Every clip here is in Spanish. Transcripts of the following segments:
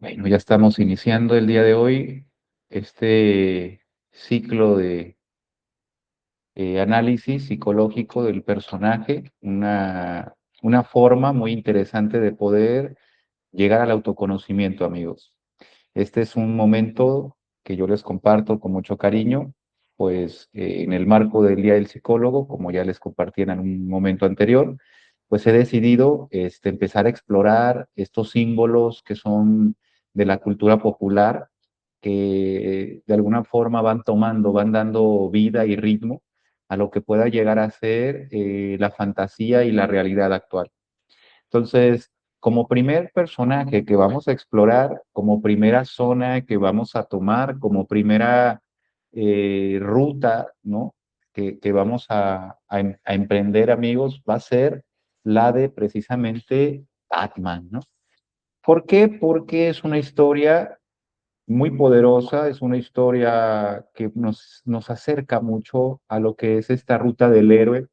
Bueno, ya estamos iniciando el día de hoy este ciclo de análisis psicológico del personaje, una forma muy interesante de poder llegar al autoconocimiento, amigos. Este es un momento que yo les comparto con mucho cariño, pues en el marco del Día del Psicólogo, como ya les compartí en un momento anterior, pues he decidido empezar a explorar estos símbolos que son de la cultura popular, que de alguna forma van tomando, van dando vida y ritmo a lo que pueda llegar a ser la fantasía y la realidad actual. Entonces, como primer personaje que vamos a explorar, como primera zona que vamos a tomar, como primera ruta, ¿no? Que vamos a emprender, amigos, va a ser la de precisamente Batman, ¿no? ¿Por qué? Porque es una historia muy poderosa, es una historia que nos acerca mucho a lo que es esta ruta del héroe,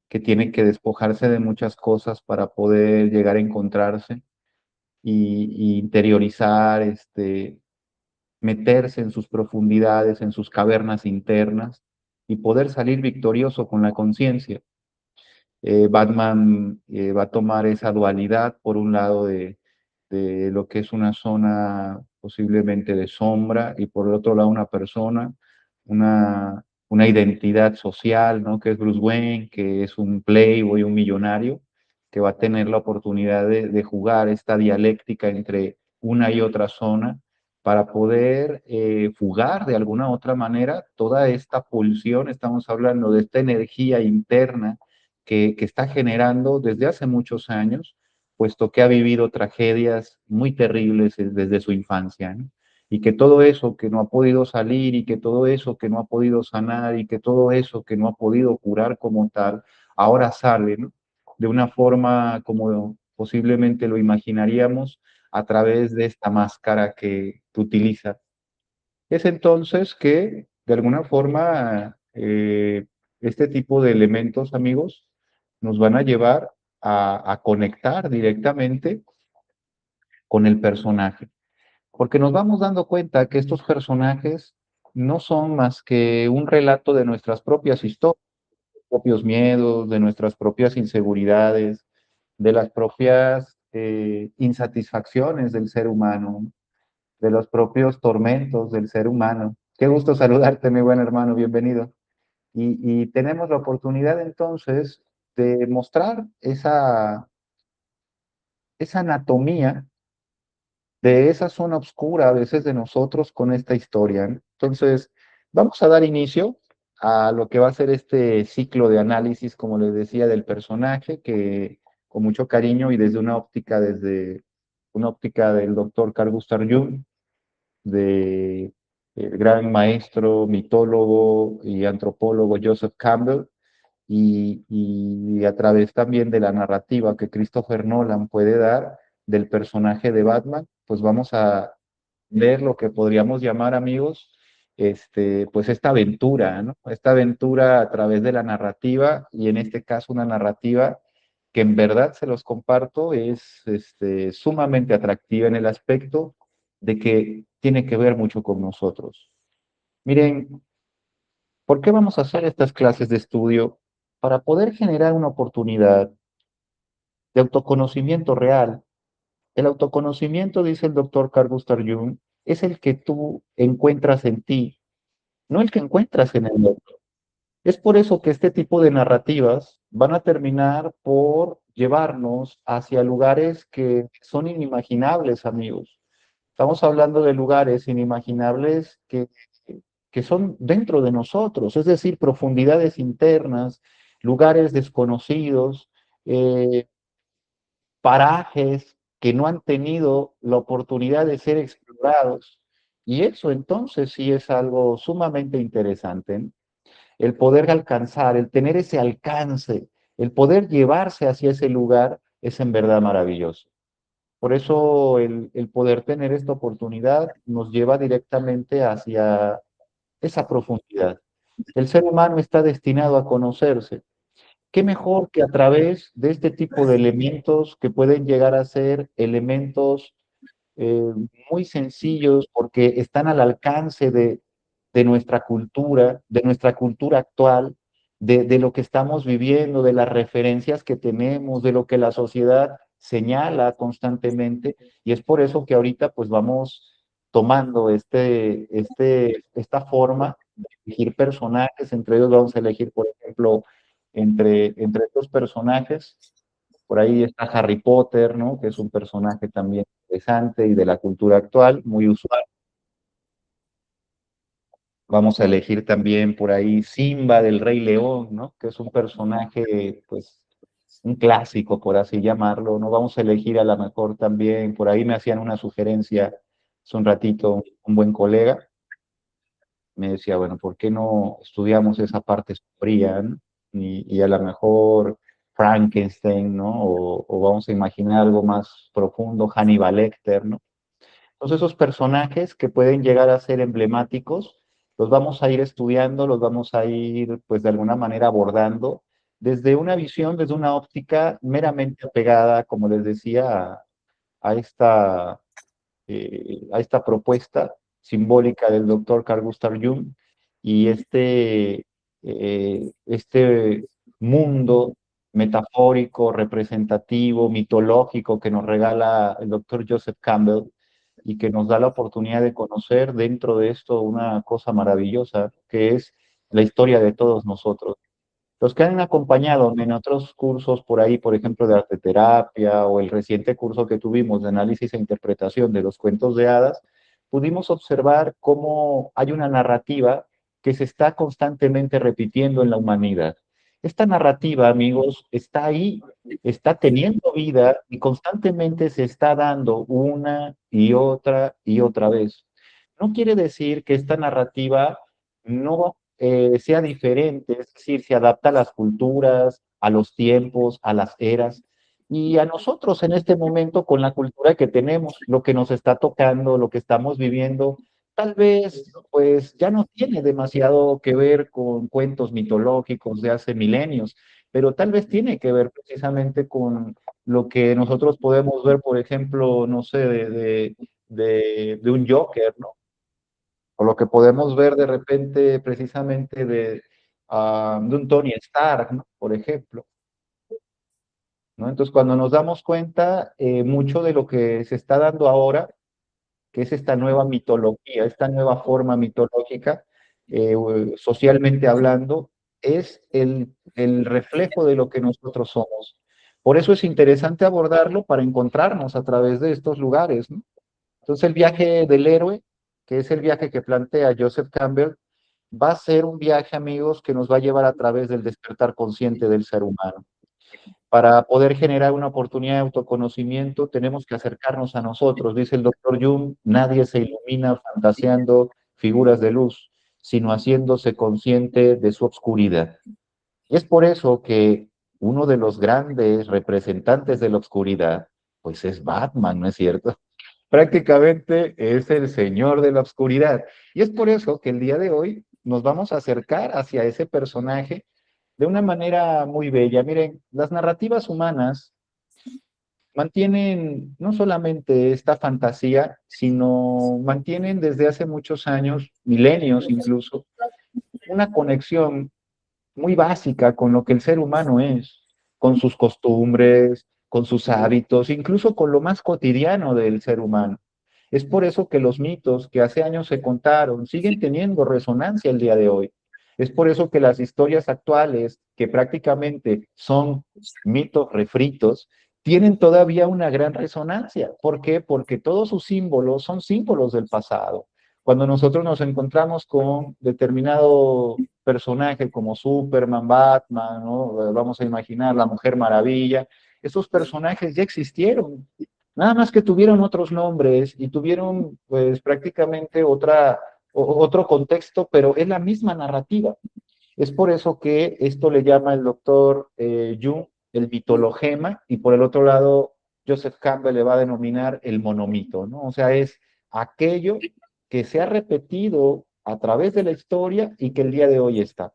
que tiene que despojarse de muchas cosas para poder llegar a encontrarse y interiorizar, meterse en sus profundidades, en sus cavernas internas y poder salir victorioso con la conciencia. Batman va a tomar esa dualidad, por un lado, de lo que es una zona posiblemente de sombra y por el otro lado una persona, una identidad social, ¿no? Que es Bruce Wayne, que es un playboy, un millonario, que va a tener la oportunidad de jugar esta dialéctica entre una y otra zona para poder fugar de alguna otra manera toda esta pulsión, estamos hablando de esta energía interna que está generando desde hace muchos años, puesto que ha vivido tragedias muy terribles desde su infancia, ¿no? Y que todo eso que no ha podido salir y que todo eso que no ha podido sanar y que todo eso que no ha podido curar como tal, ahora sale, ¿no? De una forma como posiblemente lo imaginaríamos a través de esta máscara que utiliza. Es entonces que, de alguna forma, este tipo de elementos, amigos, nos van a llevar a conectar directamente con el personaje, porque nos vamos dando cuenta que estos personajes no son más que un relato de nuestras propias historias, propios miedos, de nuestras propias inseguridades, de las propias insatisfacciones del ser humano, de los propios tormentos del ser humano. Qué gusto saludarte, mi buen hermano, bienvenido. Y tenemos la oportunidad entonces de mostrar esa anatomía de esa zona oscura a veces de nosotros con esta historia, ¿no? Entonces, vamos a dar inicio a lo que va a ser este ciclo de análisis, como les decía, del personaje, que con mucho cariño y desde una óptica del doctor Carl Gustav Jung, de el gran maestro, mitólogo y antropólogo Joseph Campbell, y a través también de la narrativa que Christopher Nolan puede dar del personaje de Batman, pues vamos a ver lo que podríamos llamar, amigos, pues esta aventura, ¿no? Esta aventura a través de la narrativa, y en este caso una narrativa que en verdad se los comparto, es sumamente atractiva en el aspecto de que tiene que ver mucho con nosotros. Miren, ¿por qué vamos a hacer estas clases de estudio? Para poder generar una oportunidad de autoconocimiento real. El autoconocimiento, dice el doctor Carl Gustav Jung, es el que tú encuentras en ti, no el que encuentras en el otro. Es por eso que este tipo de narrativas van a terminar por llevarnos hacia lugares que son inimaginables, amigos. Estamos hablando de lugares inimaginables que son dentro de nosotros, es decir, profundidades internas, lugares desconocidos, eh, parajes que no han tenido la oportunidad de ser explorados. Y eso entonces sí es algo sumamente interesante, ¿no? El poder alcanzar, el tener ese alcance, el poder llevarse hacia ese lugar es en verdad maravilloso. Por eso el poder tener esta oportunidad nos lleva directamente hacia esa profundidad. El ser humano está destinado a conocerse. ¿Qué mejor que a través de este tipo de elementos que pueden llegar a ser elementos eh, muy sencillos porque están al alcance de nuestra cultura actual, de lo que estamos viviendo, de las referencias que tenemos, de lo que la sociedad señala constantemente, y es por eso que ahorita pues vamos tomando esta forma de elegir personajes. Entre ellos vamos a elegir, por ejemplo, entre estos personajes, por ahí está Harry Potter, ¿no? Que es un personaje también interesante y de la cultura actual, muy usual. Vamos a elegir también por ahí Simba del Rey León, ¿no? Que es un personaje, pues, un clásico, por así llamarlo, ¿no? Vamos a elegir a lo mejor también, por ahí me hacían una sugerencia hace un ratito, un buen colega, me decía, bueno, ¿por qué no estudiamos esa parte sombría, ¿no? Y a lo mejor Frankenstein, ¿no? O vamos a imaginar algo más profundo, Hannibal Lecter, ¿no? Todos esos personajes que pueden llegar a ser emblemáticos, los vamos a ir estudiando, los vamos a ir, pues, de alguna manera abordando desde una visión, desde una óptica meramente apegada, como les decía, a esta a esta propuesta simbólica del doctor Carl Gustav Jung y este mundo metafórico, representativo, mitológico que nos regala el doctor Joseph Campbell y que nos da la oportunidad de conocer dentro de esto una cosa maravillosa que es la historia de todos nosotros. Los que han acompañado en otros cursos por ahí, por ejemplo, de arte terapia o el reciente curso que tuvimos de análisis e interpretación de los cuentos de hadas, pudimos observar cómo hay una narrativa que se está constantemente repitiendo en la humanidad. Esta narrativa, amigos, está ahí, está teniendo vida y constantemente se está dando una y otra vez. No quiere decir que esta narrativa no sea diferente, es decir, se adapta a las culturas, a los tiempos, a las eras. Y a nosotros en este momento, con la cultura que tenemos, lo que nos está tocando, lo que estamos viviendo, tal vez pues ya no tiene demasiado que ver con cuentos mitológicos de hace milenios, pero tal vez tiene que ver precisamente con lo que nosotros podemos ver, por ejemplo, no sé, de un Joker, ¿no? O lo que podemos ver de repente precisamente de un Tony Stark, ¿no? Por ejemplo, ¿no? Entonces, cuando nos damos cuenta, mucho de lo que se está dando ahora, que es esta nueva mitología, esta nueva forma mitológica, socialmente hablando, es el reflejo de lo que nosotros somos. Por eso es interesante abordarlo para encontrarnos a través de estos lugares, ¿no? Entonces el viaje del héroe, que es el viaje que plantea Joseph Campbell, va a ser un viaje, amigos, que nos va a llevar a través del despertar consciente del ser humano. Para poder generar una oportunidad de autoconocimiento, tenemos que acercarnos a nosotros. Dice el doctor Jung, nadie se ilumina fantaseando figuras de luz, sino haciéndose consciente de su obscuridad. Y es por eso que uno de los grandes representantes de la oscuridad, pues es Batman, ¿no es cierto? Prácticamente es el señor de la oscuridad. Y es por eso que el día de hoy nos vamos a acercar hacia ese personaje de una manera muy bella. Miren, las narrativas humanas mantienen no solamente esta fantasía, sino mantienen desde hace muchos años, milenios incluso, una conexión muy básica con lo que el ser humano es, con sus costumbres, con sus hábitos, incluso con lo más cotidiano del ser humano. Es por eso que los mitos que hace años se contaron siguen teniendo resonancia el día de hoy. Es por eso que las historias actuales, que prácticamente son mitos refritos, tienen todavía una gran resonancia. ¿Por qué? Porque todos sus símbolos son símbolos del pasado. Cuando nosotros nos encontramos con determinado personaje como Superman, Batman, ¿no? Vamos a imaginar la Mujer Maravilla, esos personajes ya existieron, nada más que tuvieron otros nombres y tuvieron pues prácticamente otro contexto, pero es la misma narrativa. Es por eso que esto le llama el doctor Jung el mitologema y por el otro lado Joseph Campbell le va a denominar el monomito, ¿no? O sea, es aquello que se ha repetido a través de la historia y que el día de hoy está.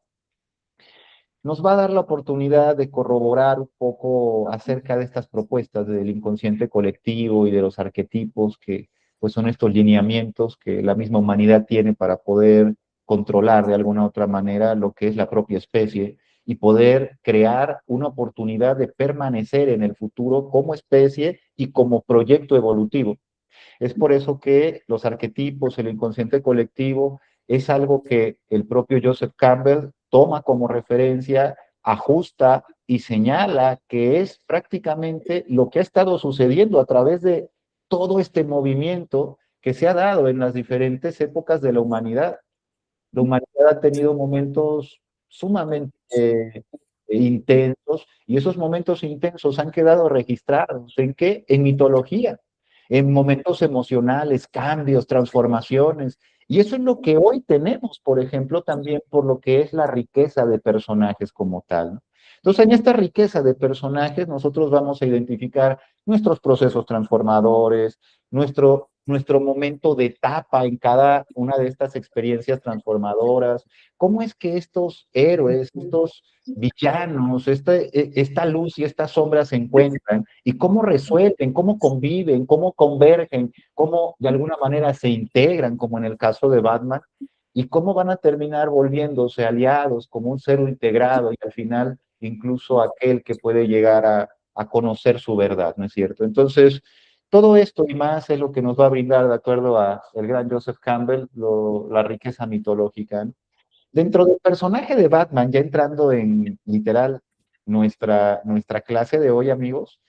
nos va a dar la oportunidad de corroborar un poco acerca de estas propuestas del inconsciente colectivo y de los arquetipos que pues son estos lineamientos que la misma humanidad tiene para poder controlar de alguna u otra manera lo que es la propia especie y poder crear una oportunidad de permanecer en el futuro como especie y como proyecto evolutivo. Es por eso que los arquetipos, el inconsciente colectivo, es algo que el propio Joseph Campbell toma como referencia, ajusta y señala que es prácticamente lo que ha estado sucediendo a través de todo este movimiento que se ha dado en las diferentes épocas de la humanidad. La humanidad ha tenido momentos sumamente intensos y esos momentos intensos han quedado registrados. ¿En qué? En mitología, en momentos emocionales, cambios, transformaciones. Y eso es lo que hoy tenemos, por ejemplo, también por lo que es la riqueza de personajes como tal, ¿no? Entonces, en esta riqueza de personajes, nosotros vamos a identificar nuestros procesos transformadores, nuestro momento de etapa en cada una de estas experiencias transformadoras, cómo es que estos héroes, estos villanos, esta luz y esta sombra se encuentran y cómo resuelven, cómo conviven, cómo convergen, cómo de alguna manera se integran, como en el caso de Batman, y cómo van a terminar volviéndose aliados como un ser integrado y al final incluso aquel que puede llegar a conocer su verdad, ¿no es cierto? Entonces, todo esto y más es lo que nos va a brindar, de acuerdo a el gran Joseph Campbell, la riqueza mitológica, ¿no? Dentro del personaje de Batman, ya entrando en literal nuestra clase de hoy, amigos,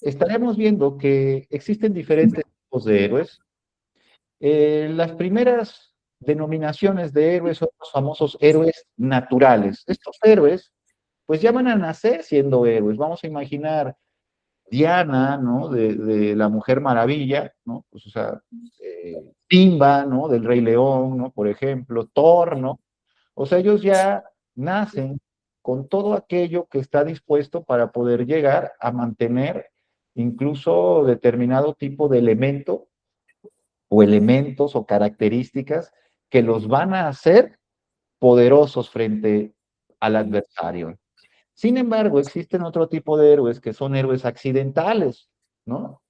estaremos viendo que existen diferentes tipos de héroes. Las primeras denominaciones de héroes son los famosos héroes naturales. Estos héroes, pues ya van a nacer siendo héroes. Vamos a imaginar Diana, ¿no? De la Mujer Maravilla, ¿no? Pues, o sea, Simba, ¿no? Del Rey León, ¿no? Por ejemplo, Thor, ¿no? O sea, ellos ya nacen con todo aquello que está dispuesto para poder llegar a mantener incluso determinado tipo de elemento o elementos o características que los van a hacer poderosos frente al adversario. Sin embargo, existen otro tipo de héroes que son héroes accidentales, ¿no?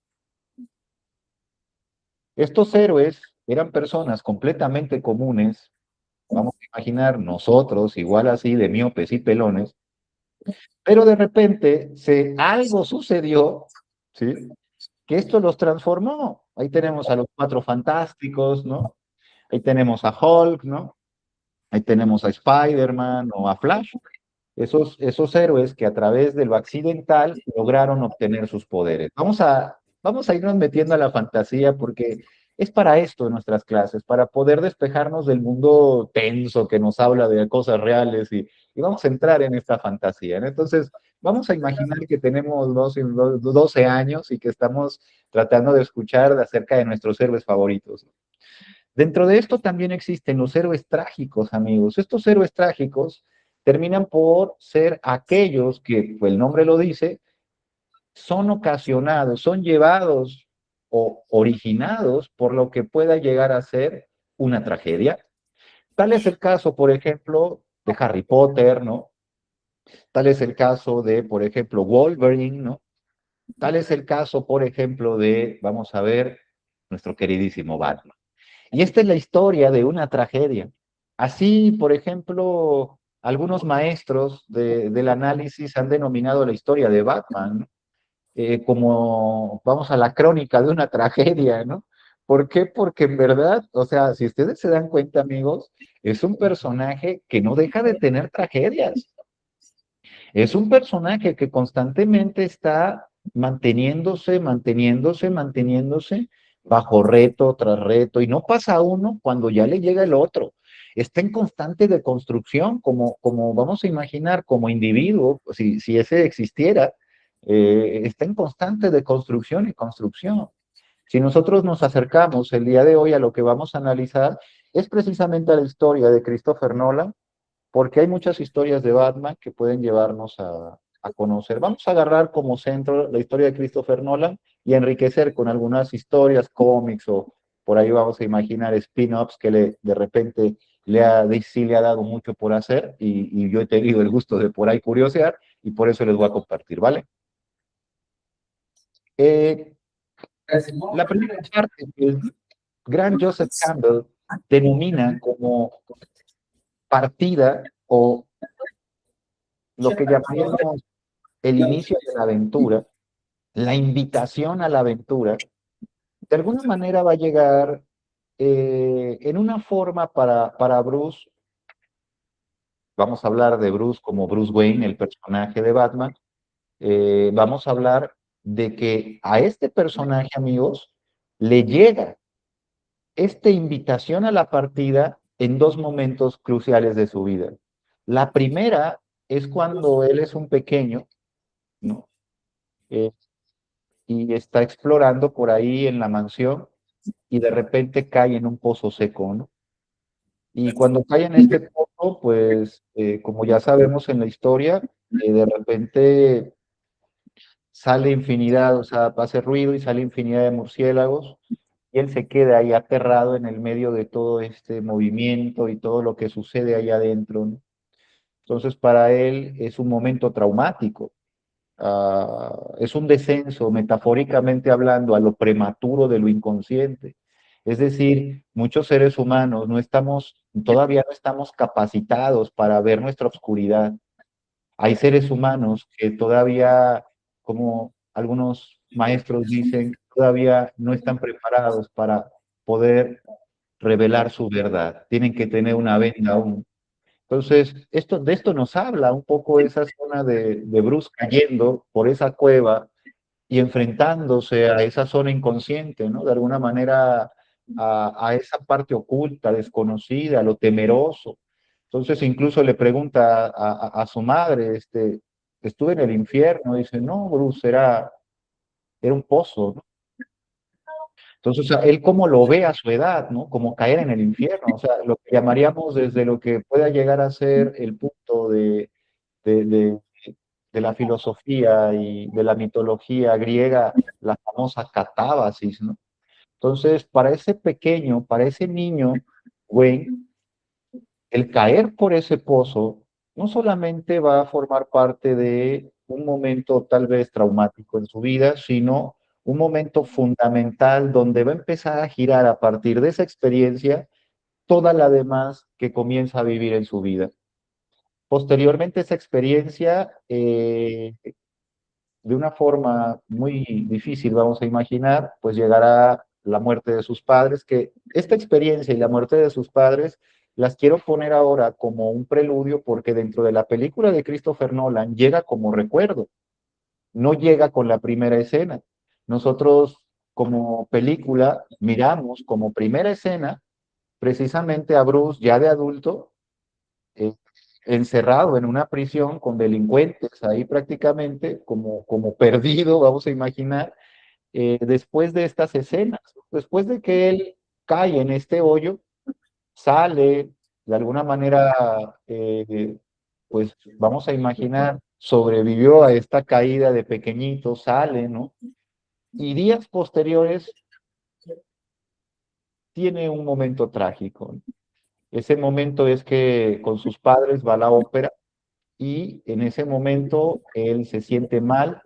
Estos héroes eran personas completamente comunes, vamos a imaginar nosotros, igual así de miopes y pelones, pero de repente algo sucedió, ¿sí? Que esto los transformó. Ahí tenemos a los Cuatro Fantásticos, ¿no? Ahí tenemos a Hulk, ¿no? Ahí tenemos a Spider-Man o a Flash. Esos héroes que a través de lo accidental lograron obtener sus poderes. Vamos a irnos metiendo a la fantasía porque es para esto nuestras clases, para poder despejarnos del mundo tenso que nos habla de cosas reales y vamos a entrar en esta fantasía, ¿no? Entonces, vamos a imaginar que tenemos 12 años y que estamos tratando de escuchar acerca de nuestros héroes favoritos. Dentro de esto también existen los héroes trágicos, amigos. Estos héroes trágicos terminan por ser aquellos que, pues el nombre lo dice, son ocasionados, son llevados o originados por lo que pueda llegar a ser una tragedia. Tal es el caso, por ejemplo, de Harry Potter, ¿no? Tal es el caso de, por ejemplo, Wolverine, ¿no? Tal es el caso, por ejemplo, de, vamos a ver, nuestro queridísimo Batman. Y esta es la historia de una tragedia. Así, por ejemplo, algunos maestros del análisis han denominado la historia de Batman como, vamos a la crónica de una tragedia, ¿no? ¿Por qué? Porque en verdad, o sea, si ustedes se dan cuenta, amigos, es un personaje que no deja de tener tragedias. Es un personaje que constantemente está manteniéndose bajo reto tras reto, y no pasa uno cuando ya le llega el otro. Está en constante deconstrucción, como vamos a imaginar, como individuo, si ese existiera, está en constante deconstrucción y construcción. Si nosotros nos acercamos el día de hoy a lo que vamos a analizar, es precisamente a la historia de Christopher Nolan, porque hay muchas historias de Batman que pueden llevarnos a conocer. Vamos a agarrar como centro la historia de Christopher Nolan y enriquecer con algunas historias, cómics o por ahí vamos a imaginar spin-offs que de repente sí le ha dado mucho por hacer y yo he tenido el gusto de por ahí curiosear y por eso les voy a compartir, ¿vale? Eh, la primera parte que el gran Joseph Campbell denomina como partida o lo que llamaríamos el inicio de la aventura, la invitación a la aventura, de alguna manera va a llegar en una forma para Bruce. Vamos a hablar de Bruce como Bruce Wayne, el personaje de Batman. Vamos a hablar de que a este personaje, amigos, le llega esta invitación a la partida en dos momentos cruciales de su vida. La primera es cuando él es un pequeño, ¿no? Eh, y está explorando por ahí en la mansión y de repente cae en un pozo seco, ¿no? Y cuando cae en este pozo, pues como ya sabemos en la historia, de repente sale infinidad, o sea, hace ruido y sale infinidad de murciélagos y él se queda ahí aterrado en el medio de todo este movimiento y todo lo que sucede ahí adentro, ¿no? Entonces para él es un momento traumático. Es un descenso, metafóricamente hablando, a lo prematuro de lo inconsciente. Es decir, muchos seres humanos todavía no estamos capacitados para ver nuestra oscuridad. Hay seres humanos que todavía, como algunos maestros dicen, todavía no están preparados para poder revelar su verdad. Tienen que tener una venda aún. Entonces, de esto nos habla un poco esa zona de Bruce cayendo por esa cueva y enfrentándose a esa zona inconsciente, ¿no? De alguna manera a esa parte oculta, desconocida, a lo temeroso. Entonces, incluso le pregunta a su madre, estuve en el infierno, dice, no, Bruce, era un pozo, ¿no? Entonces, o sea, él como lo ve a su edad, ¿no? Como caer en el infierno, o sea, lo que llamaríamos desde lo que pueda llegar a ser el punto de, de- de la filosofía y de la mitología griega, la famosa catábasis, ¿no? Entonces, para ese pequeño, para ese niño, güey, el caer por ese pozo no solamente va a formar parte de un momento tal vez traumático en su vida, sino un momento fundamental donde va a empezar a girar a partir de esa experiencia toda la demás que comienza a vivir en su vida. Posteriormente, esa experiencia, de una forma muy difícil, vamos a imaginar, pues llegará la muerte de sus padres, que esta experiencia y la muerte de sus padres las quiero poner ahora como un preludio porque dentro de la película de Christopher Nolan llega como recuerdo, no llega con la primera escena. Nosotros como película miramos como primera escena precisamente a Bruce ya de adulto, eh, encerrado en una prisión con delincuentes ahí prácticamente como perdido, vamos a imaginar, después de estas escenas, después de que él cae en este hoyo, sale de alguna manera, pues vamos a imaginar, sobrevivió a esta caída de pequeñito, sale, ¿no? Y días posteriores tiene un momento trágico, ¿no? Ese momento es que con sus padres va a la ópera y en ese momento él se siente mal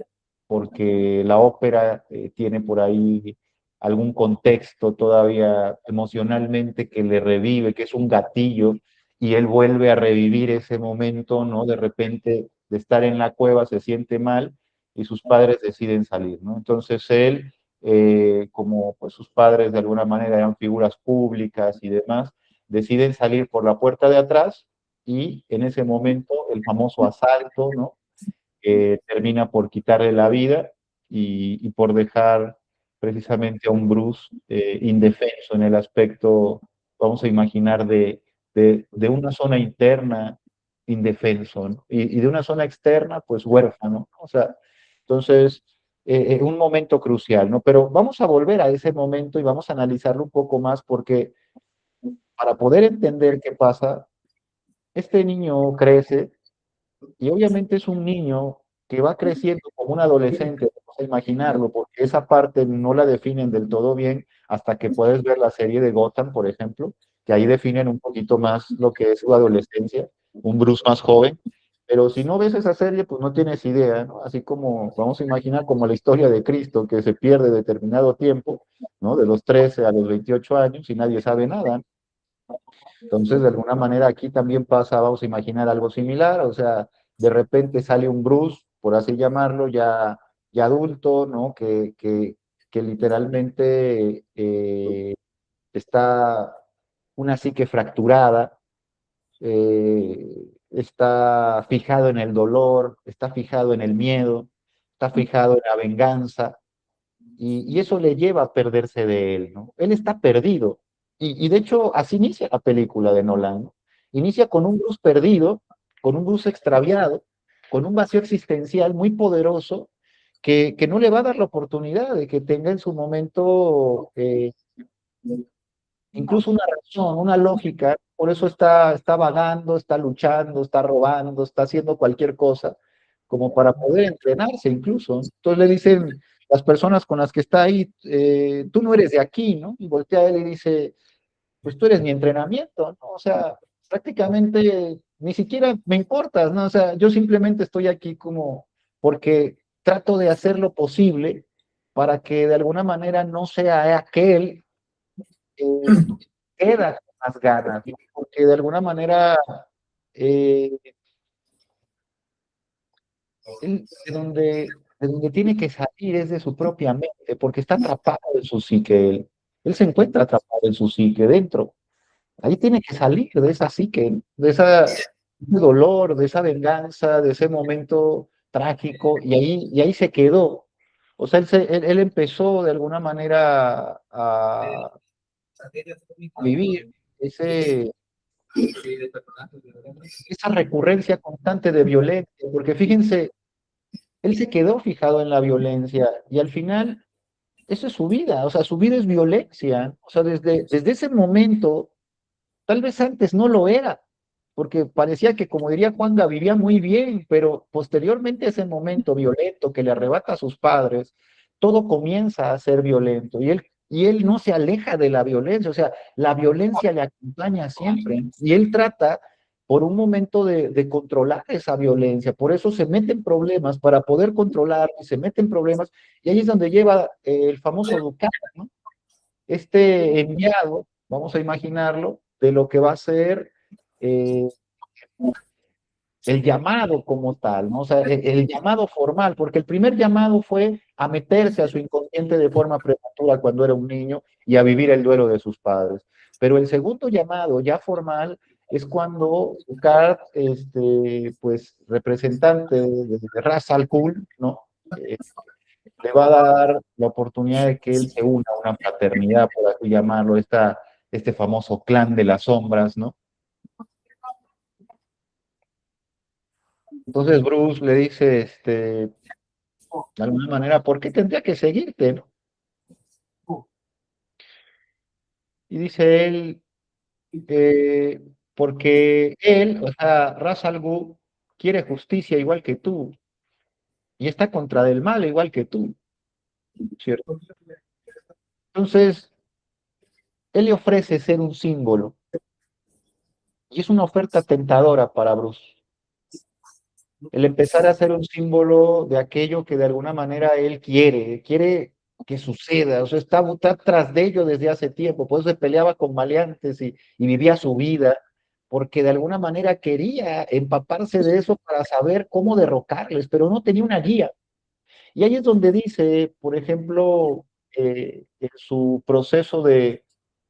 porque la ópera tiene por ahí algún contexto todavía emocionalmente que le revive, que es un gatillo, y él vuelve a revivir ese momento, ¿no? De repente de estar en la cueva se siente mal y sus padres deciden salir, ¿no? Entonces él, como pues sus padres de alguna manera eran figuras públicas y demás, deciden salir por la puerta de atrás y en ese momento el famoso asalto, ¿no? Que termina por quitarle la vida y por dejar precisamente a un Bruce indefenso en el aspecto, vamos a imaginar, de una zona interna indefenso, ¿no? Y de una zona externa, pues huérfano, ¿no? O sea, entonces, un momento crucial, ¿no? Pero vamos a volver a ese momento y vamos a analizarlo un poco más porque para poder entender qué pasa, este niño crece y obviamente es un niño que va creciendo como un adolescente, vamos a imaginarlo, porque esa parte no la definen del todo bien hasta que puedes ver la serie de Gotham, por ejemplo, que ahí definen un poquito más lo que es su adolescencia, un Bruce más joven. Pero si no ves esa serie, pues no tienes idea, ¿no? Así como vamos a imaginar como la historia de Cristo, que se pierde determinado tiempo, ¿no? De los 13 a los 28 años y nadie sabe nada. Entonces, de alguna manera aquí también pasa, vamos a imaginar algo similar, o sea, de repente sale un Bruce, por así llamarlo, ya adulto, ¿no? Que literalmente está una psique fracturada, está fijado en el dolor, está fijado en el miedo, está fijado en la venganza, y eso le lleva a perderse de él, ¿no? Él está perdido. Y de hecho, así inicia la película de Nolan, ¿no? Inicia con un Bruce perdido, con un Bruce extraviado, con un vacío existencial muy poderoso que no le va a dar la oportunidad de que tenga en su momento incluso una razón, una lógica, por eso está vagando, está luchando, está robando, está haciendo cualquier cosa, como para poder entrenarse incluso. Entonces le dicen las personas con las que está ahí, tú no eres de aquí, ¿no? Y voltea a él y dice, pues tú eres mi entrenamiento, ¿no? O sea, prácticamente ni siquiera me importas, ¿no? O sea, yo simplemente estoy aquí como porque trato de hacer lo posible para que de alguna manera no sea aquel eh, queda con las ganas, ¿no? Porque de alguna manera eh, él de donde tiene que salir es de su propia mente, porque está atrapado en su psique él se encuentra atrapado en su psique dentro. Ahí tiene que salir de esa psique, de ese dolor, de esa venganza, de ese momento trágico, y ahí se quedó. O sea, él empezó de alguna manera a vivir ese, esa recurrencia constante de violencia, porque fíjense, él se quedó fijado en la violencia y al final eso es su vida, o sea, su vida es violencia, o sea, desde ese momento, tal vez antes no lo era, porque parecía que, como diría Juanga, vivía muy bien, pero posteriormente a ese momento violento que le arrebata a sus padres, todo comienza a ser violento y él no se aleja de la violencia, o sea, la violencia le acompaña siempre y él trata por un momento de controlar esa violencia, por eso se mete en problemas para poder controlar, se mete en problemas y ahí es donde lleva el famoso Ducat, ¿no? Este enviado, vamos a imaginarlo, de lo que va a ser eh, el llamado como tal, ¿no? O sea, el llamado formal, porque el primer llamado fue a meterse a su inconsciente de forma prematura cuando era un niño y a vivir el duelo de sus padres. Pero el segundo llamado, ya formal, es cuando Dukat, pues, representante de Ras Al Ghul, ¿no? Le va a dar la oportunidad de que él se una a una fraternidad, por así llamarlo, este famoso clan de las sombras, ¿no? Entonces Bruce le dice, de alguna manera, ¿por qué tendría que seguirte, no? Y dice él, eh, porque él, o sea, Ra's al Ghul, quiere justicia igual que tú, y está contra del mal igual que tú, ¿cierto? Entonces, él le ofrece ser un símbolo, y es una oferta tentadora para Bruce. El empezar a ser un símbolo de aquello que de alguna manera él quiere que suceda, o sea, está tras de ello desde hace tiempo, por eso se peleaba con maleantes y vivía su vida, porque de alguna manera quería empaparse de eso para saber cómo derrocarles, pero no tenía una guía. Y ahí es donde dice, por ejemplo, en su proceso de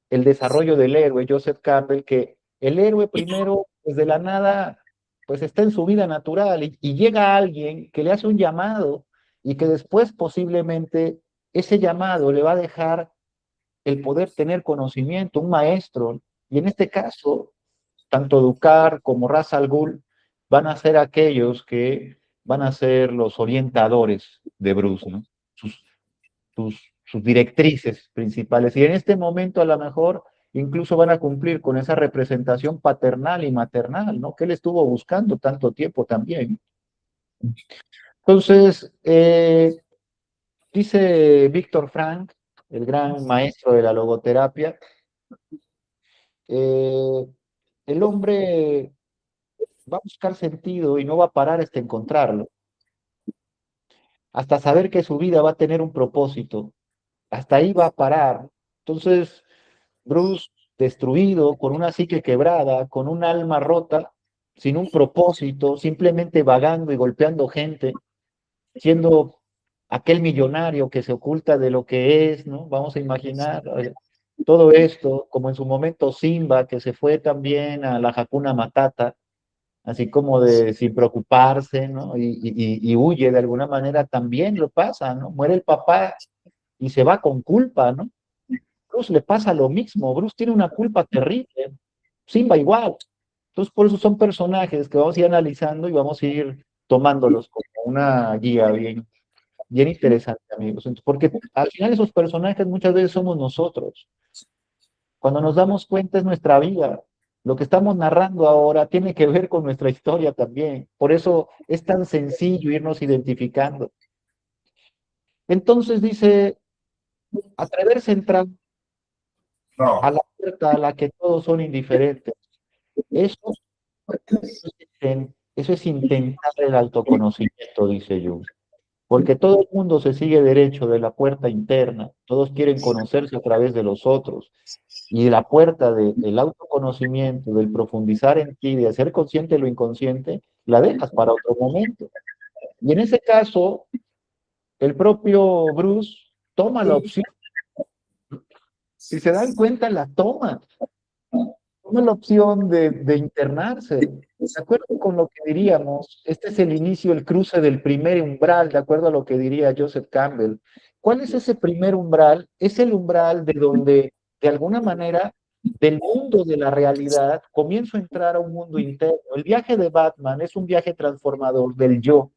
el desarrollo del héroe, Joseph Campbell, que el héroe primero, pues de la nada, pues está en su vida natural y llega alguien que le hace un llamado y que después posiblemente ese llamado le va a dejar el poder tener conocimiento, un maestro. Y en este caso, tanto Ducar como Ra's al Ghul van a ser aquellos que van a ser los orientadores de Bruce, ¿no? Sus, sus directrices principales. Y en este momento a lo mejor incluso van a cumplir con esa representación paternal y maternal, ¿no? Que él estuvo buscando tanto tiempo también. Entonces, dice Víctor Frank, el gran maestro de la logoterapia, eh, el hombre va a buscar sentido y no va a parar hasta encontrarlo, hasta saber que su vida va a tener un propósito, hasta ahí va a parar. Entonces, Bruce, destruido, con una psique quebrada, con un alma rota, sin un propósito, simplemente vagando y golpeando gente, siendo aquel millonario que se oculta de lo que es, ¿no? Vamos a imaginar todo esto, como en su momento Simba, que se fue también a la Hakuna Matata, así como de sin preocuparse, ¿no? Y huye de alguna manera, también lo pasa, ¿no? Muere el papá y se va con culpa, ¿no? Bruce le pasa lo mismo, Bruce tiene una culpa terrible, Simba igual. Entonces, por eso son personajes que vamos a ir analizando y vamos a ir tomándolos como una guía bien, bien interesante, amigos. Porque al final esos personajes muchas veces somos nosotros. Cuando nos damos cuenta es nuestra vida. Lo que estamos narrando ahora tiene que ver con nuestra historia también. Por eso es tan sencillo irnos identificando. Entonces dice, atreverse a entrar a la puerta a la que todos son indiferentes. Eso, eso es intentar el autoconocimiento, dice Jung. Porque todo el mundo se sigue derecho de la puerta interna. Todos quieren conocerse a través de los otros. Y la puerta del autoconocimiento, del profundizar en ti, de hacer consciente lo inconsciente, la dejas para otro momento. Y en ese caso, el propio Bruce toma la opción. Si se dan cuenta, la toma la opción de internarse. De acuerdo con lo que diríamos, este es el inicio, el cruce del primer umbral, de acuerdo a lo que diría Joseph Campbell. ¿Cuál es ese primer umbral? Es el umbral de donde, de alguna manera, del mundo de la realidad, comienzo a entrar a un mundo interno. El viaje de Batman es un viaje transformador del yo,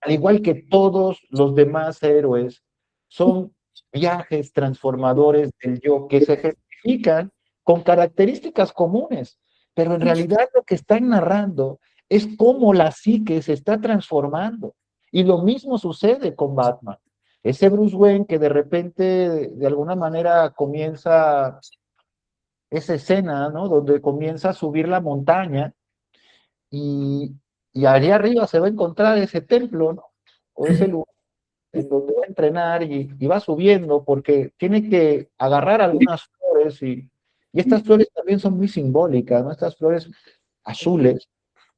al igual que todos los demás héroes, son viajes transformadores del yo que se ejemplifican con características comunes, pero en realidad lo que están narrando es cómo la psique se está transformando. Y lo mismo sucede con Batman. Ese Bruce Wayne que de repente, de alguna manera, comienza esa escena, ¿no? Donde comienza a subir la montaña y, y allá arriba se va a encontrar ese templo, ¿no? O ese lugar en donde va a entrenar y va subiendo porque tiene que agarrar algunas flores y estas flores también son muy simbólicas, ¿no? Estas flores azules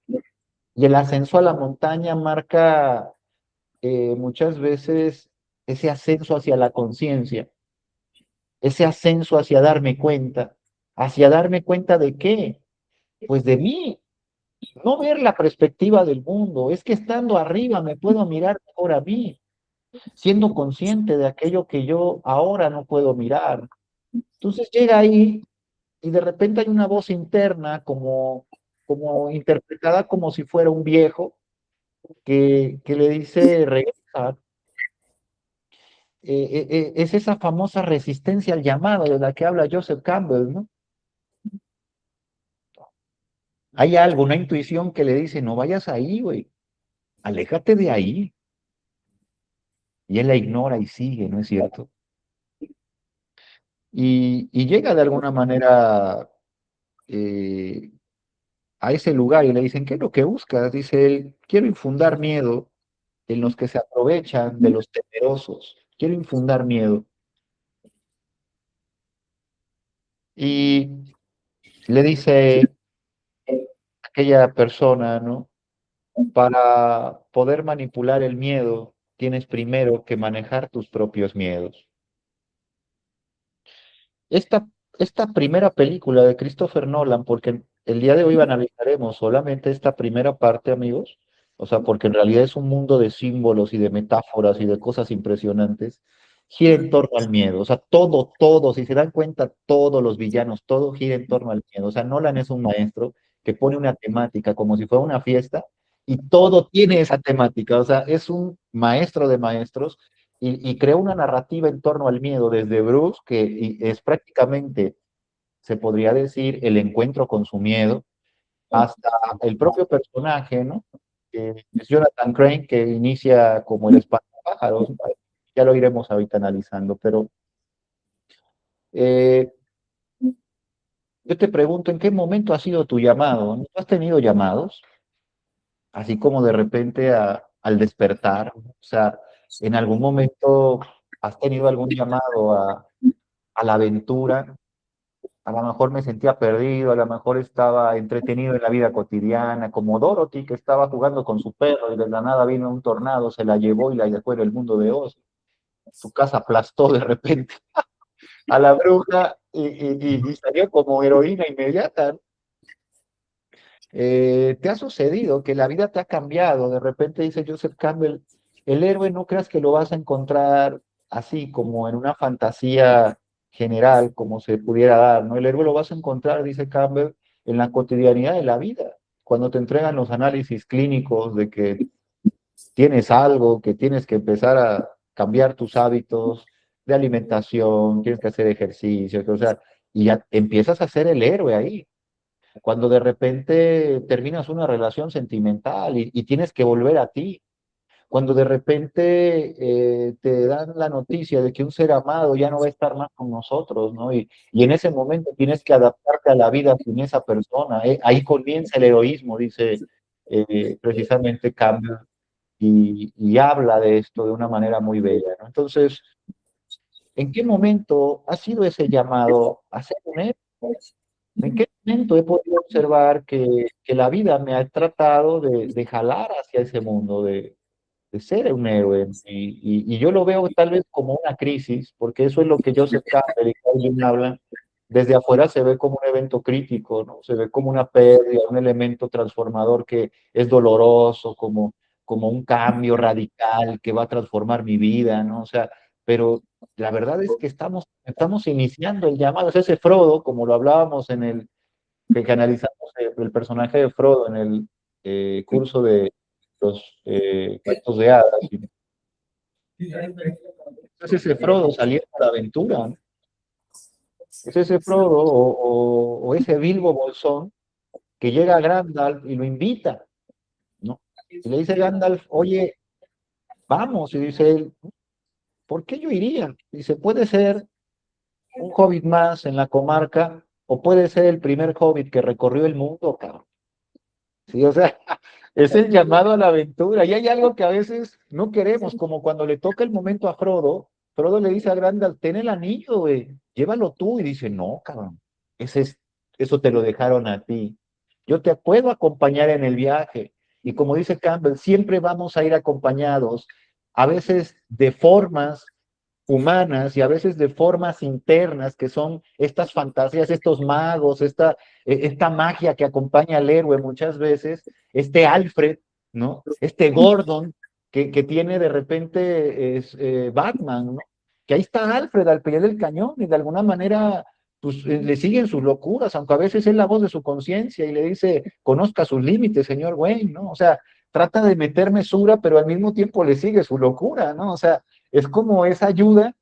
y el ascenso a la montaña marca muchas veces ese ascenso hacia la conciencia, ese ascenso hacia darme cuenta de qué, pues de mí, no ver la perspectiva del mundo, es que estando arriba me puedo mirar mejor a mí, siendo consciente de aquello que yo ahora no puedo mirar. Entonces llega ahí y de repente hay una voz interna como interpretada como si fuera un viejo que le dice, regresa. Es esa famosa resistencia al llamado de la que habla Joseph Campbell, ¿no? Hay algo, una intuición que le dice, no vayas ahí, güey, aléjate de ahí. Y él la ignora y sigue, ¿no es cierto? Y llega de alguna manera eh, a ese lugar y le dicen, ¿qué es lo que buscas? Dice él, quiero infundar miedo en los que se aprovechan de los temerosos. Quiero infundar miedo. Y le dice aquella persona, ¿no? Para poder manipular el miedo, tienes primero que manejar tus propios miedos. Esta, esta primera película de Christopher Nolan, porque el día de hoy analizaremos solamente esta primera parte, amigos, o sea, porque en realidad es un mundo de símbolos y de metáforas y de cosas impresionantes, gira en torno al miedo, o sea, todo, si se dan cuenta, todos los villanos, todo gira en torno al miedo, o sea, Nolan es un maestro que pone una temática como si fuera una fiesta y todo tiene esa temática, o sea, es un maestro de maestros y creó una narrativa en torno al miedo desde Bruce, que es prácticamente, se podría decir, el encuentro con su miedo, hasta el propio personaje, ¿no? Que es Jonathan Crane, que inicia como el espantapájaros, ya lo iremos ahorita analizando, pero eh, Yo te pregunto, ¿en qué momento ha sido tu llamado? ¿No has tenido llamados? Así como de repente al despertar, ¿no? O sea, en algún momento has tenido algún llamado a la aventura. A lo mejor me sentía perdido, a lo mejor estaba entretenido en la vida cotidiana, como Dorothy, que estaba jugando con su perro y de la nada vino un tornado, se la llevó y la dejó en el mundo de Oz. Su casa aplastó de repente a la bruja y salió como heroína inmediata, ¿no? ¿Te ha sucedido que la vida te ha cambiado? De repente dice Joseph Campbell, el héroe no creas que lo vas a encontrar así como en una fantasía general, como se pudiera dar, ¿no? El héroe lo vas a encontrar, dice Campbell, en la cotidianidad de la vida, cuando te entregan los análisis clínicos de que tienes algo, que tienes que empezar a cambiar tus hábitos de alimentación, tienes que hacer ejercicio, o sea, y ya empiezas a ser el héroe ahí cuando de repente terminas una relación sentimental y tienes que volver a ti, cuando de repente te dan la noticia de que un ser amado ya no va a estar más con nosotros, ¿no? Y en ese momento tienes que adaptarte a la vida sin esa persona, ¿eh? Ahí comienza el heroísmo, dice precisamente Campbell, y habla de esto de una manera muy bella, ¿no? Entonces, ¿en qué momento ha sido ese llamado a ser un héroe? ¿En qué momento he podido observar que la vida me ha tratado de jalar hacia ese mundo, de ser un héroe? Y yo lo veo tal vez como una crisis, porque eso es lo que Joseph Campbell y Carl Jung hablan. Desde afuera se ve como un evento crítico, ¿no? Se ve como una pérdida, un elemento transformador que es doloroso, como un cambio radical que va a transformar mi vida, ¿no? O sea, pero la verdad es que estamos iniciando el llamado. Es ese Frodo, como lo hablábamos en que analizamos el personaje de Frodo en el curso de los cuentos de hadas. Es ese Frodo saliendo a la aventura, ¿no? Es ese Frodo o ese Bilbo Bolsón que llega a Gandalf y lo invita, ¿no? Y le dice Gandalf, oye, vamos, y dice él, ¿por qué yo iría? Dice, puede ser un hobbit más en la comarca o puede ser el primer hobbit que recorrió el mundo, cabrón. Sí, o sea, es el llamado a la aventura. Y hay algo que a veces no queremos, como cuando le toca el momento a Frodo, Frodo le dice a Gandalf, ten el anillo, güey, llévalo tú. Y dice, no, cabrón, ese es, eso te lo dejaron a ti. Yo te puedo acompañar en el viaje. Y como dice Campbell, siempre vamos a ir acompañados, a veces de formas humanas y a veces de formas internas, que son estas fantasías, estos magos, esta magia que acompaña al héroe muchas veces, este Alfred, ¿no? Este Gordon que tiene de repente Batman, ¿no? Que ahí está Alfred al pie del cañón y de alguna manera pues, le siguen sus locuras, aunque a veces es la voz de su conciencia y le dice, conozca sus límites, señor Wayne, ¿no? O sea, trata de meter mesura, pero al mismo tiempo le sigue su locura, ¿no? O sea, es como esa ayuda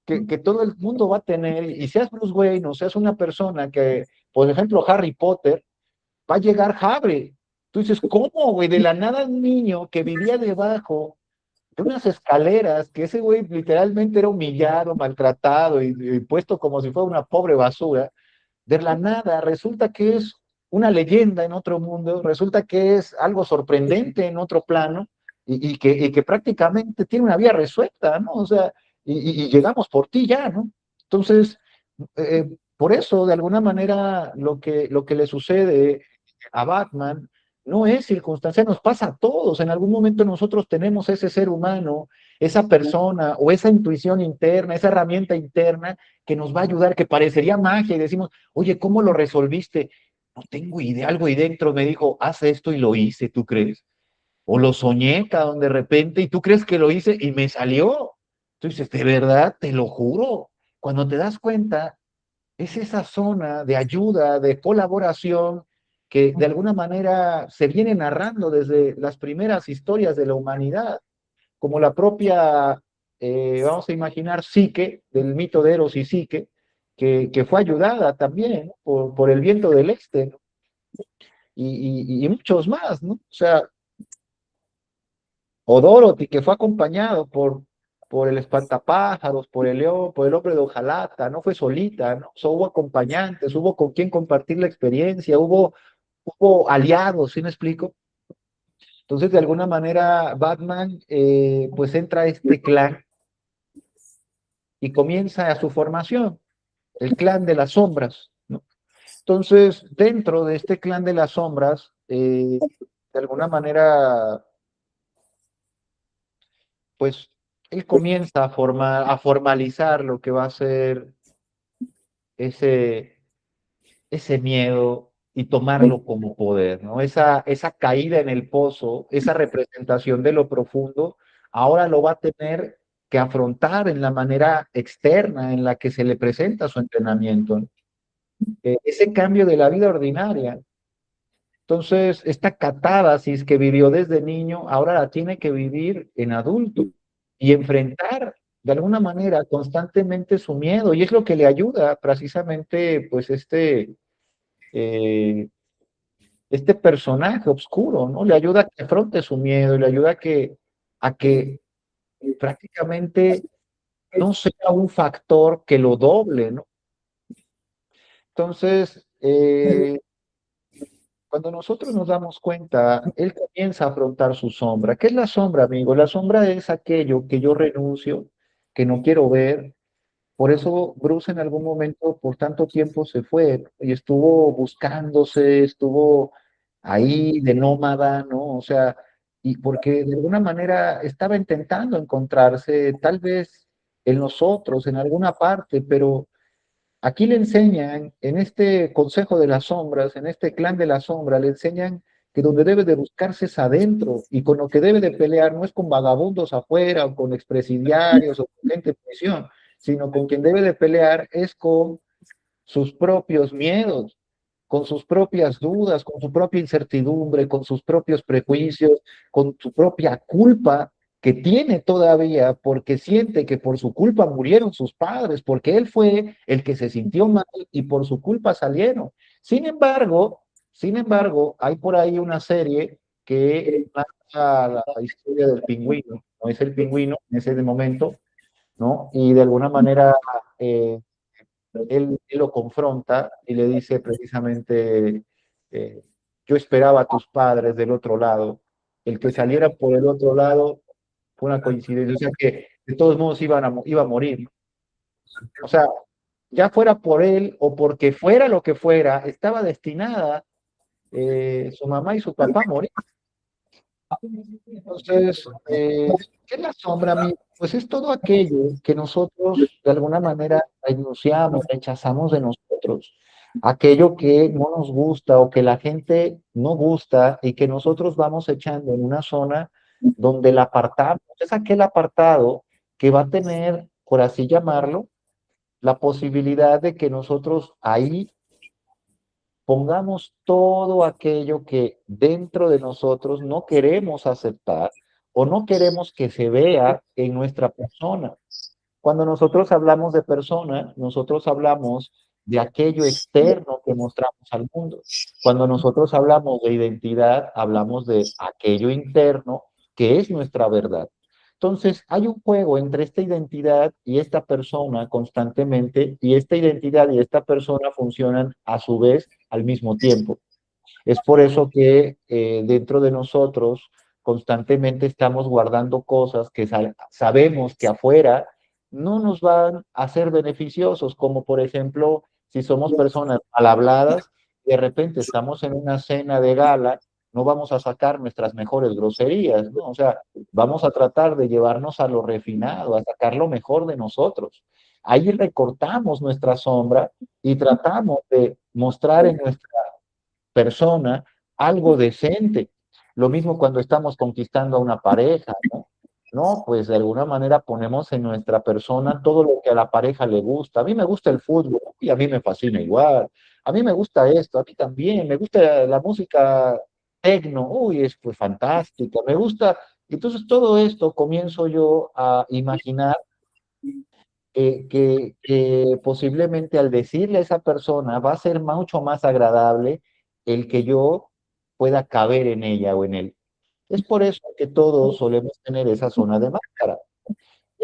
que todo el mundo va a tener, y seas Bruce Wayne o seas una persona que, por ejemplo, Harry Potter, va a llegar Hagrid. Tú dices, ¿cómo, güey? De la nada un niño que vivía debajo de unas escaleras, que ese güey literalmente era humillado, maltratado y puesto como si fuera una pobre basura, de la nada resulta que es una leyenda en otro mundo, resulta que es algo sorprendente en otro plano y que prácticamente tiene una vía resuelta, ¿no? O sea, y llegamos por ti ya, ¿no? Entonces, por eso, de alguna manera, lo que le sucede a Batman no es circunstancial, nos pasa a todos. En algún momento nosotros tenemos ese ser humano, esa persona o esa intuición interna, esa herramienta interna que nos va a ayudar, que parecería magia y decimos, oye, ¿cómo lo resolviste? No tengo idea, algo ahí dentro me dijo, haz esto y lo hice, ¿tú crees? O lo soñé, cabrón, de repente, y tú crees que lo hice y me salió. Tú dices, de verdad, te lo juro. Cuando te das cuenta, es esa zona de ayuda, de colaboración, que de alguna manera se viene narrando desde las primeras historias de la humanidad, como la propia, vamos a imaginar, Psique, del mito de Eros y Psique, que fue ayudada también, ¿no? por el viento del este, ¿no? Y muchos más, ¿no? O sea, o Dorothy, que fue acompañado por el espantapájaros, por el león, por el hombre de hojalata, no fue solita, ¿no? Hubo acompañantes, hubo con quien compartir la experiencia, hubo aliados, ¿sí me explico? Entonces, de alguna manera, Batman pues entra a este clan y comienza a su formación, el clan de las sombras, ¿no? Entonces, dentro de este clan de las sombras, de alguna manera, pues él comienza a formalizar lo que va a ser ese, ese miedo y tomarlo como poder, ¿no? Esa caída en el pozo, esa representación de lo profundo, ahora lo va a tener que afrontar en la manera externa en la que se le presenta su entrenamiento, ¿no? Ese cambio de la vida ordinaria. Entonces, esta catábasis que vivió desde niño, ahora la tiene que vivir en adulto y enfrentar de alguna manera constantemente su miedo. Y es lo que le ayuda precisamente, pues, eh, este personaje oscuro, ¿no? Le ayuda a que afronte su miedo, le ayuda a que prácticamente no sea un factor que lo doble, ¿no? Entonces, cuando nosotros nos damos cuenta, él comienza a afrontar su sombra. ¿Qué es la sombra, amigo? La sombra es aquello que yo renuncio, que no quiero ver. Por eso Bruce en algún momento, por tanto tiempo, se fue y estuvo buscándose, estuvo ahí de nómada, ¿no? O sea, y porque de alguna manera estaba intentando encontrarse, tal vez en nosotros, en alguna parte, pero aquí le enseñan, en este consejo de las sombras, en este clan de la sombra, le enseñan que donde debe de buscarse es adentro y con lo que debe de pelear no es con vagabundos afuera o con expresidiarios o con gente en prisión, sino con quien debe de pelear es con sus propios miedos, con sus propias dudas, con su propia incertidumbre, con sus propios prejuicios, con su propia culpa que tiene todavía porque siente que por su culpa murieron sus padres, porque él fue el que se sintió mal y por su culpa salieron. Sin embargo, sin embargo, hay por ahí una serie que narra la historia del pingüino, no es el pingüino en ese momento, ¿no? Y de alguna manera eh, él lo confronta y le dice precisamente, eh, yo esperaba a tus padres del otro lado, el que saliera por el otro lado fue una coincidencia, o sea que de todos modos iba a morir. O sea, ya fuera por él o porque fuera lo que fuera, estaba destinada su mamá y su papá a morir. Entonces, ¿qué es la sombra, amigo? Pues es todo aquello que nosotros de alguna manera renunciamos, rechazamos de nosotros, aquello que no nos gusta o que la gente no gusta y que nosotros vamos echando en una zona donde el apartado, es aquel apartado que va a tener, por así llamarlo, la posibilidad de que nosotros ahí pongamos todo aquello que dentro de nosotros no queremos aceptar o no queremos que se vea en nuestra persona. Cuando nosotros hablamos de persona, nosotros hablamos de aquello externo que mostramos al mundo. Cuando nosotros hablamos de identidad, hablamos de aquello interno que es nuestra verdad. Entonces, hay un juego entre esta identidad y esta persona constantemente, y esta identidad y esta persona funcionan a su vez al mismo tiempo. Es por eso que dentro de nosotros constantemente estamos guardando cosas que sabemos que afuera no nos van a ser beneficiosos, como por ejemplo, si somos personas mal habladas, de repente estamos en una cena de gala, no vamos a sacar nuestras mejores groserías, ¿no? O sea, vamos a tratar de llevarnos a lo refinado, a sacar lo mejor de nosotros. Ahí recortamos nuestra sombra y tratamos de mostrar en nuestra persona algo decente. Lo mismo cuando estamos conquistando a una pareja, ¿no? No, pues de alguna manera ponemos en nuestra persona todo lo que a la pareja le gusta. A mí me gusta el fútbol y a mí me fascina igual. A mí me gusta esto, a mí también. Me gusta la música tecno, uy, es pues fantástica. Me gusta. Entonces todo esto comienzo yo a imaginar que posiblemente al decirle a esa persona va a ser mucho más agradable el que yo pueda caber en ella o en él. Es por eso que todos solemos tener esa zona de máscara.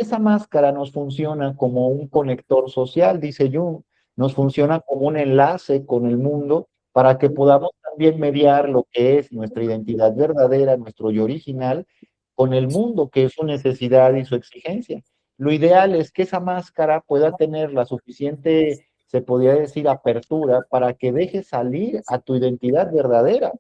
esa máscara nos funciona como un conector social, dice Jung, nos funciona como un enlace con el mundo para que podamos también mediar lo que es nuestra identidad verdadera, nuestro yo original, con el mundo, que es su necesidad y su exigencia. Lo ideal es que esa máscara pueda tener la suficiente, se podría decir, apertura para que deje salir a tu identidad verdadera.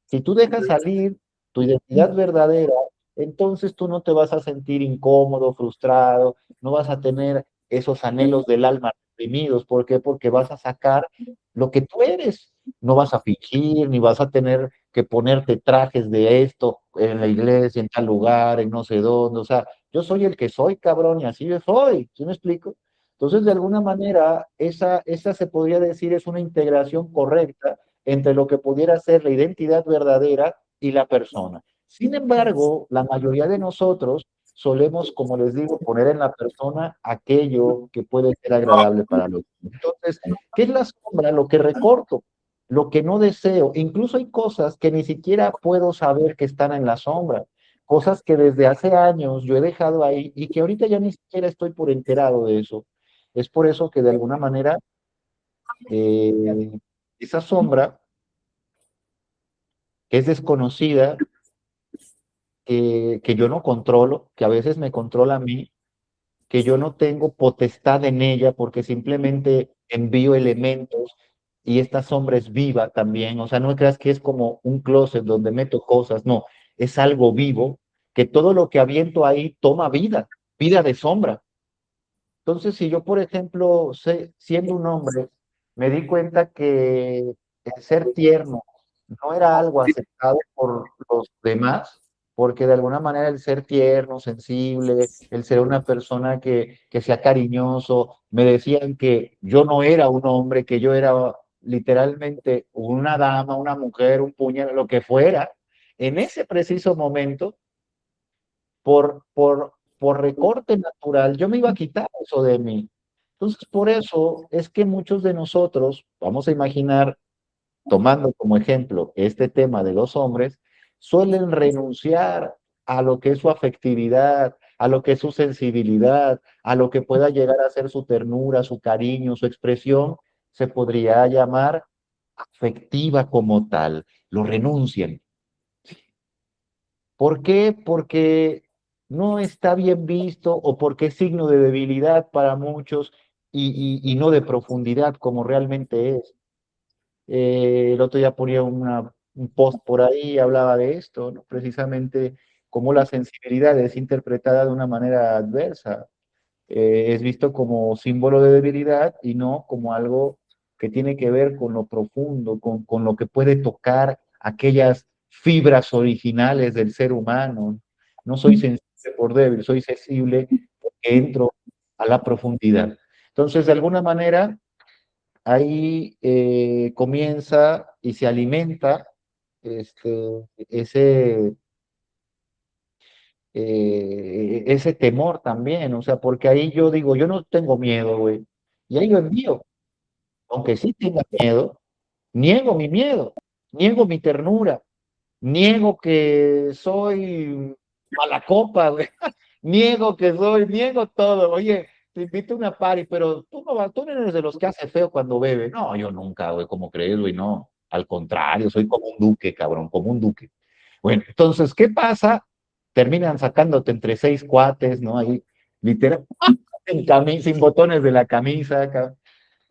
Si tú dejas salir tu identidad verdadera, entonces tú no te vas a sentir incómodo, frustrado, no vas a tener esos anhelos del alma reprimidos. ¿Por qué? Porque vas a sacar lo que tú eres. No vas a fingir, ni vas a tener que ponerte trajes de esto en la iglesia, en tal lugar, en no sé dónde. O sea, yo soy el que soy, cabrón, y así yo soy. ¿Sí me explico? Entonces, de alguna manera, esa se podría decir es una integración correcta entre lo que pudiera ser la identidad verdadera y la persona. Sin embargo, la mayoría de nosotros solemos, como les digo, poner en la persona aquello que puede ser agradable para los demás. Entonces, ¿qué es la sombra? Lo que recorto, lo que no deseo. Incluso hay cosas que ni siquiera puedo saber que están en la sombra. Cosas que desde hace años yo he dejado ahí y que ahorita ya ni siquiera estoy por enterado de eso. Es por eso que de alguna manera eh, esa sombra que es desconocida, que yo no controlo, que a veces me controla a mí, que yo no tengo potestad en ella porque simplemente envío elementos y esta sombra es viva también. O sea, no creas que es como un closet donde meto cosas, no, es algo vivo, que todo lo que aviento ahí toma vida, vida de sombra. Entonces, si yo, por ejemplo, siendo un hombre, me di cuenta que el ser tierno no era algo aceptado por los demás, porque de alguna manera el ser tierno, sensible, el ser una persona que sea cariñoso, me decían que yo no era un hombre, que yo era literalmente una dama, una mujer, un puñal, lo que fuera. En ese preciso momento, por recorte natural, yo me iba a quitar eso de mí. Entonces, por eso es que muchos de nosotros, vamos a imaginar, tomando como ejemplo este tema de los hombres, suelen renunciar a lo que es su afectividad, a lo que es su sensibilidad, a lo que pueda llegar a ser su ternura, su cariño, su expresión, se podría llamar afectiva como tal. Lo renuncian. ¿Por qué? Porque no está bien visto o porque es signo de debilidad para muchos y no de profundidad como realmente es. El otro día ponía un post por ahí, hablaba de esto, ¿no? Precisamente cómo la sensibilidad es interpretada de una manera adversa, es visto como símbolo de debilidad y no como algo que tiene que ver con lo profundo, con lo que puede tocar aquellas fibras originales del ser humano. No soy sensible por débil, soy sensible porque entro a la profundidad. Entonces, de alguna manera, ahí comienza y se alimenta ese, ese temor también, o sea, porque ahí yo digo, yo no tengo miedo, güey, y ahí lo envío, aunque sí tenga miedo, niego mi miedo, niego mi ternura, niego que soy mala copa, güey, niego todo, oye, te invito a una party, pero tú no eres de los que hace feo cuando bebe, no, yo nunca, güey, ¿cómo crees, güey? No, al contrario, soy como un duque, cabrón, como un duque. Bueno, entonces, ¿qué pasa? Terminan sacándote entre seis cuates, ¿no? Ahí, literal, sin botones de la camisa, cabrón.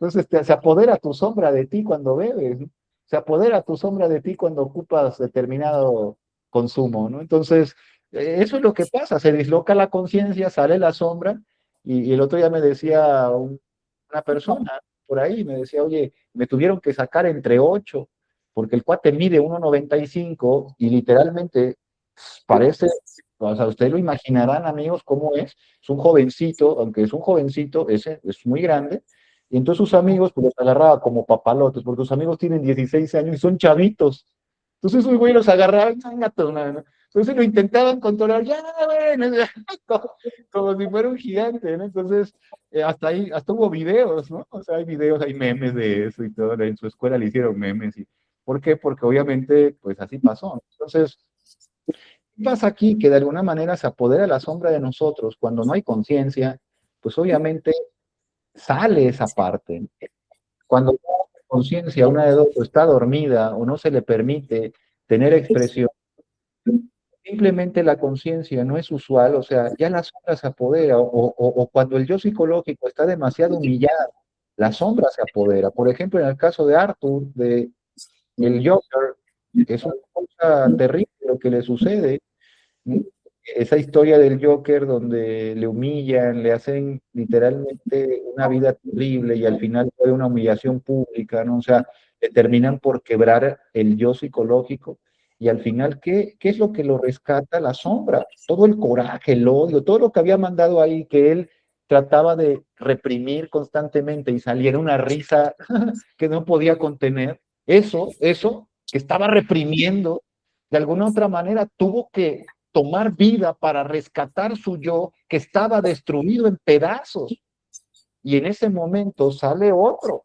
Entonces, se apodera tu sombra de ti cuando bebes, ¿no? Se apodera tu sombra de ti cuando ocupas determinado consumo, ¿no? Entonces, eso es lo que pasa, se disloca la conciencia, sale la sombra, y el otro día me decía una persona por ahí, me decía, oye, me tuvieron que sacar entre ocho, porque el cuate mide 1,95 y literalmente parece, o sea, ustedes lo imaginarán, amigos, cómo es un jovencito, aunque es un jovencito, ese es muy grande, y entonces sus amigos, pues los agarraba como papalotes, porque sus amigos tienen 16 años y son chavitos. Entonces un güey los agarraba, y, ¿no? Entonces lo intentaban controlar, ya, bueno, como, como si fuera un gigante, ¿no? Entonces, hasta ahí, hasta hubo videos, ¿no? O sea, hay videos, hay memes de eso y todo, en su escuela le hicieron memes. ¿Por qué? Porque obviamente, pues así pasó, ¿no? Entonces, ¿qué pasa aquí? Que de alguna manera se apodera la sombra de nosotros cuando no hay conciencia, pues obviamente sale esa parte. Cuando no hay conciencia, una de dos, o está dormida o no se le permite tener expresión, simplemente la conciencia no es usual, o sea, ya la sombra se apodera, o cuando el yo psicológico está demasiado humillado, la sombra se apodera. Por ejemplo, en el caso de Arthur, de el Joker, es una cosa terrible lo que le sucede. Esa historia del Joker donde le humillan, le hacen literalmente una vida terrible y al final fue una humillación pública, ¿no? O sea, le terminan por quebrar el yo psicológico y al final, ¿qué es lo que lo rescata? La sombra, todo el coraje, el odio, todo lo que había mandado ahí, que él trataba de reprimir constantemente y saliera una risa que no podía contener. Eso que estaba reprimiendo, de alguna otra manera tuvo que tomar vida para rescatar su yo que estaba destruido en pedazos. Y en ese momento sale otro,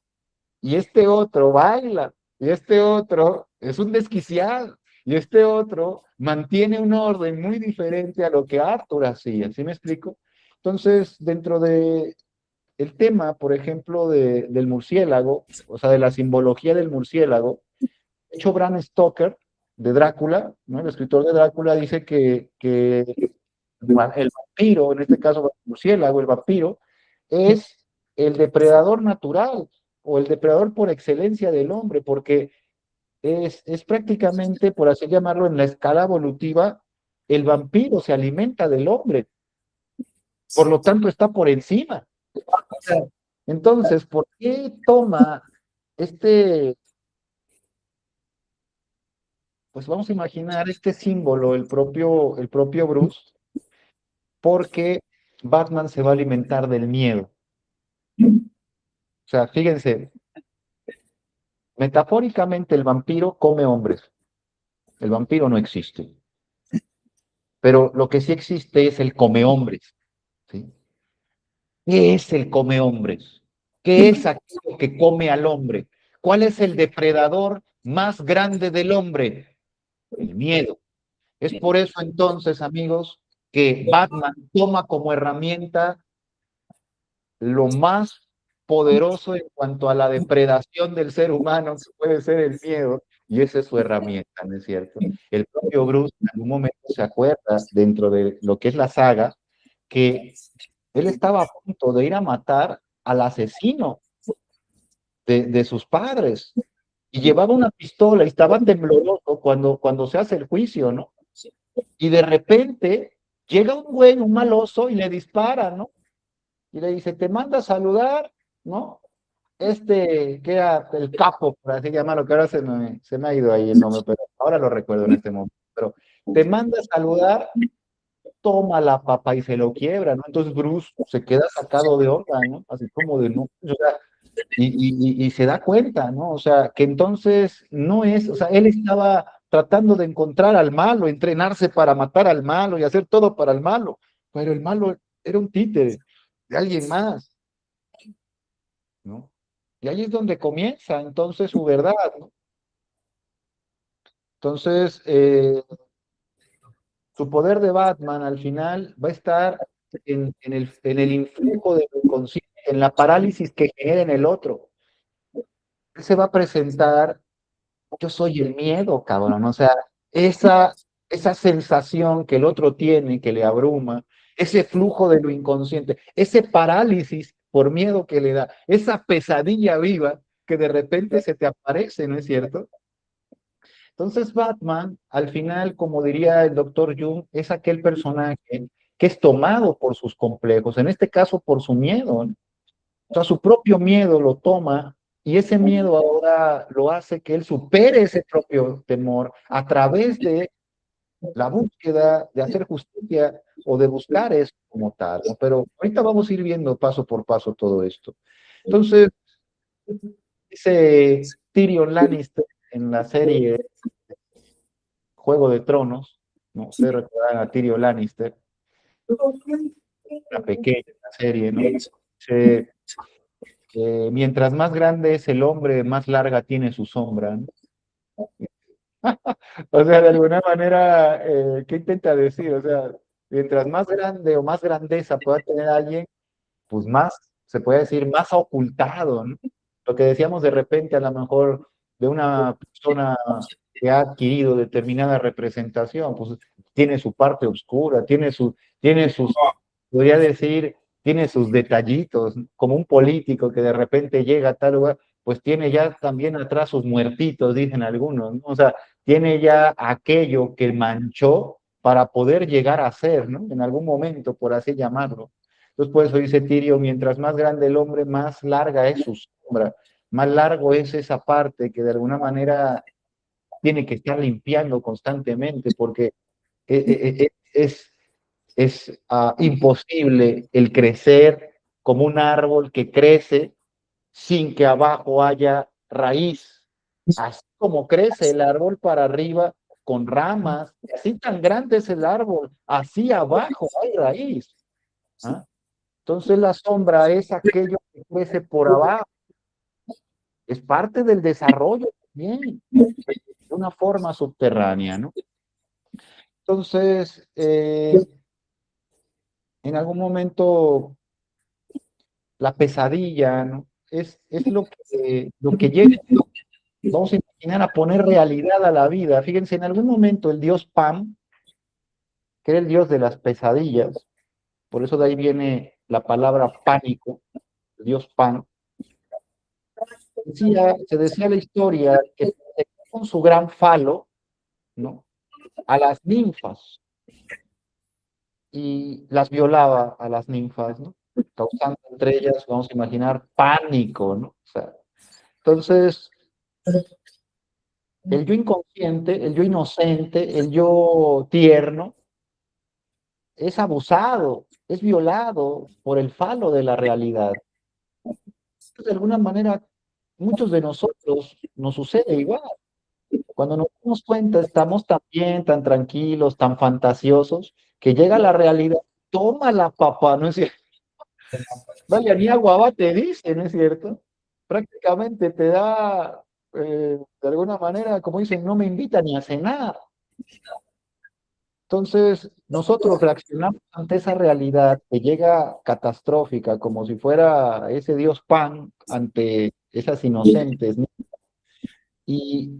y este otro baila, y este otro es un desquiciado, y este otro mantiene un orden muy diferente a lo que Arthur hacía, ¿sí me explico? Entonces, dentro de el tema, por ejemplo, del murciélago, o sea, de la simbología del murciélago, de hecho, Bram Stoker, de Drácula, ¿no? El escritor de Drácula dice que el vampiro, en este caso el murciélago, el vampiro, es el depredador natural o el depredador por excelencia del hombre, porque es prácticamente, por así llamarlo, en la escala evolutiva, el vampiro se alimenta del hombre, por lo tanto está por encima. Entonces, ¿por qué toma este, pues vamos a imaginar este símbolo, el propio Bruce, porque Batman se va a alimentar del miedo? O sea, fíjense, metafóricamente el vampiro come hombres, el vampiro no existe, pero lo que sí existe es el come hombres, ¿sí? ¿Qué es el come hombres? ¿Qué es aquello que come al hombre? ¿Cuál es el depredador más grande del hombre? El miedo. Es por eso entonces, amigos, que Batman toma como herramienta lo más poderoso en cuanto a la depredación del ser humano, que puede ser el miedo, y esa es su herramienta, ¿no es cierto? El propio Bruce en algún momento se acuerda, dentro de lo que es la saga, que él estaba a punto de ir a matar al asesino de sus padres, y llevaba una pistola y estaba tembloroso cuando se hace el juicio, ¿no? Y de repente llega un güey, un maloso, y le dispara, ¿no? Y le dice, te manda a saludar, ¿no? Que era el capo, por así llamarlo, que ahora se me ha ido ahí el nombre, pero ahora lo recuerdo en este momento. Pero te manda a saludar, toma la papa y se lo quiebra, ¿no? Entonces Bruce se queda sacado de onda, ¿no? Así como de no, o sea, y se da cuenta, ¿no? O sea, que entonces no es, o sea, él estaba tratando de encontrar al malo, entrenarse para matar al malo y hacer todo para el malo, pero el malo era un títere de alguien más, ¿no? Y ahí es donde comienza entonces su verdad, ¿no? Entonces, su poder de Batman al final va a estar en el influjo del inconsciente, en la parálisis que genera en el otro. Él se va a presentar, yo soy el miedo, cabrón, o sea, esa sensación que el otro tiene, que le abruma, ese flujo de lo inconsciente, ese parálisis por miedo que le da, esa pesadilla viva que de repente se te aparece, ¿no es cierto? Entonces Batman, al final, como diría el doctor Jung, es aquel personaje que es tomado por sus complejos, en este caso por su miedo, ¿no? O sea, su propio miedo lo toma y ese miedo ahora lo hace que él supere ese propio temor a través de la búsqueda de hacer justicia o de buscar eso como tal, ¿no? Pero ahorita vamos a ir viendo paso por paso todo esto. Entonces, dice Tyrion Lannister en la serie Juego de Tronos, ¿no? Ustedes recordarán a Tyrion Lannister, la pequeña serie, ¿no? Dice, mientras más grande es el hombre, más larga tiene su sombra, ¿no? O sea, de alguna manera, ¿qué intenta decir? O sea, mientras más grande o más grandeza pueda tener alguien, pues más, se puede decir, más ocultado, ¿no? Lo que decíamos de repente, a lo mejor, de una persona que ha adquirido determinada representación, pues tiene su parte oscura, tiene sus, podría decir, tiene sus detallitos, ¿no? Como un político que de repente llega a tal lugar, pues tiene ya también atrás sus muertitos, dicen algunos, ¿no? O sea, tiene ya aquello que manchó para poder llegar a ser, ¿no? En algún momento, por así llamarlo. Entonces, por eso dice Tirio, mientras más grande el hombre, más larga es su sombra, más largo es esa parte que de alguna manera tiene que estar limpiando constantemente, porque es imposible el crecer como un árbol que crece sin que abajo haya raíz. Así como crece el árbol para arriba con ramas, así tan grande es el árbol, así abajo hay raíz. ¿Ah? Entonces la sombra es aquello que crece por abajo, es parte del desarrollo también, de una forma subterránea, ¿no? Entonces, en algún momento la pesadilla, ¿no? Es lo que llega, vamos a imaginar, a poner realidad a la vida. Fíjense, en algún momento el dios Pan, que era el dios de las pesadillas, por eso de ahí viene la palabra pánico, el dios Pan, se decía la historia que con su gran falo, ¿no? A las ninfas y las violaba a las ninfas, ¿no? Causando entre ellas, vamos a imaginar, pánico, ¿no? O sea, entonces, el yo inconsciente, el yo inocente, el yo tierno, es abusado, es violado por el falo de la realidad. De alguna manera, muchos de nosotros nos sucede igual. Cuando nos damos cuenta, estamos tan bien, tan tranquilos, tan fantasiosos, que llega la realidad, toma la papá, ¿no es cierto? Vaya, ni agua te dice, ¿no es cierto? Prácticamente te da, de alguna manera, como dicen, no me invita ni a cenar. Entonces, nosotros reaccionamos ante esa realidad que llega catastrófica, como si fuera ese Dios Pan ante esas inocentes, ¿no? Y,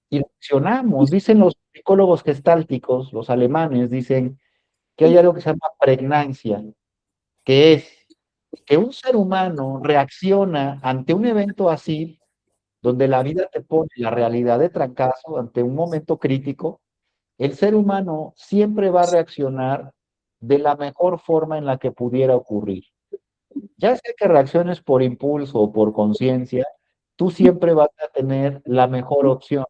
y reaccionamos. Dicen los psicólogos gestálticos, los alemanes, dicen que hay algo que se llama pregnancia, que es que un ser humano reacciona ante un evento así, donde la vida te pone la realidad de trancazo, ante un momento crítico. El ser humano siempre va a reaccionar de la mejor forma en la que pudiera ocurrir. Ya sea que reacciones por impulso o por conciencia, tú siempre vas a tener la mejor opción.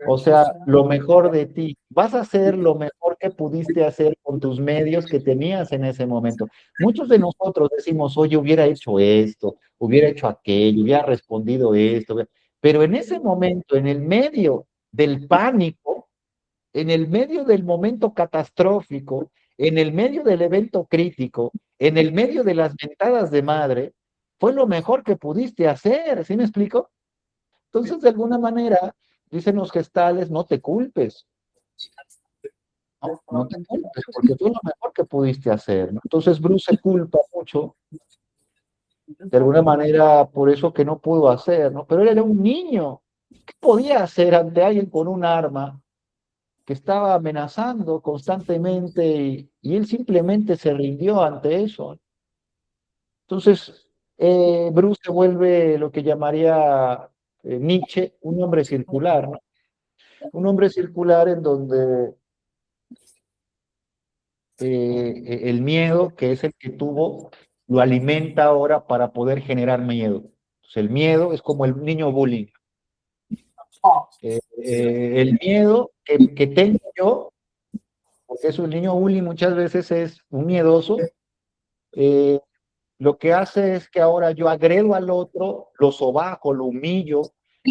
O sea, lo mejor de ti. Vas a hacer lo mejor que pudiste hacer con tus medios que tenías en ese momento. Muchos de nosotros decimos, oye, hubiera hecho esto, hubiera hecho aquello, hubiera respondido esto. Pero en ese momento, en el medio del pánico, en el medio del momento catastrófico, en el medio del evento crítico, en el medio de las mentadas de madre, fue lo mejor que pudiste hacer, ¿sí me explico? Entonces, de alguna manera, dicen los gestales, no te culpes, no, no te culpes, porque fue lo mejor que pudiste hacer, ¿no? Entonces, Bruce se culpa mucho, de alguna manera, por eso que no pudo hacer, ¿no? Pero él era un niño, ¿qué podía hacer ante alguien con un arma que estaba amenazando constantemente y él simplemente se rindió ante eso? Entonces, Bruce se vuelve lo que llamaría Nietzsche un hombre circular, ¿no? Un hombre circular en donde el miedo, que es el que tuvo, lo alimenta ahora para poder generar miedo. Entonces, el miedo es como el niño bullying. El miedo que tengo yo, porque es un niño bullying, muchas veces es un miedoso, eh, lo que hace es que ahora yo agredo al otro, lo sobajo, lo humillo,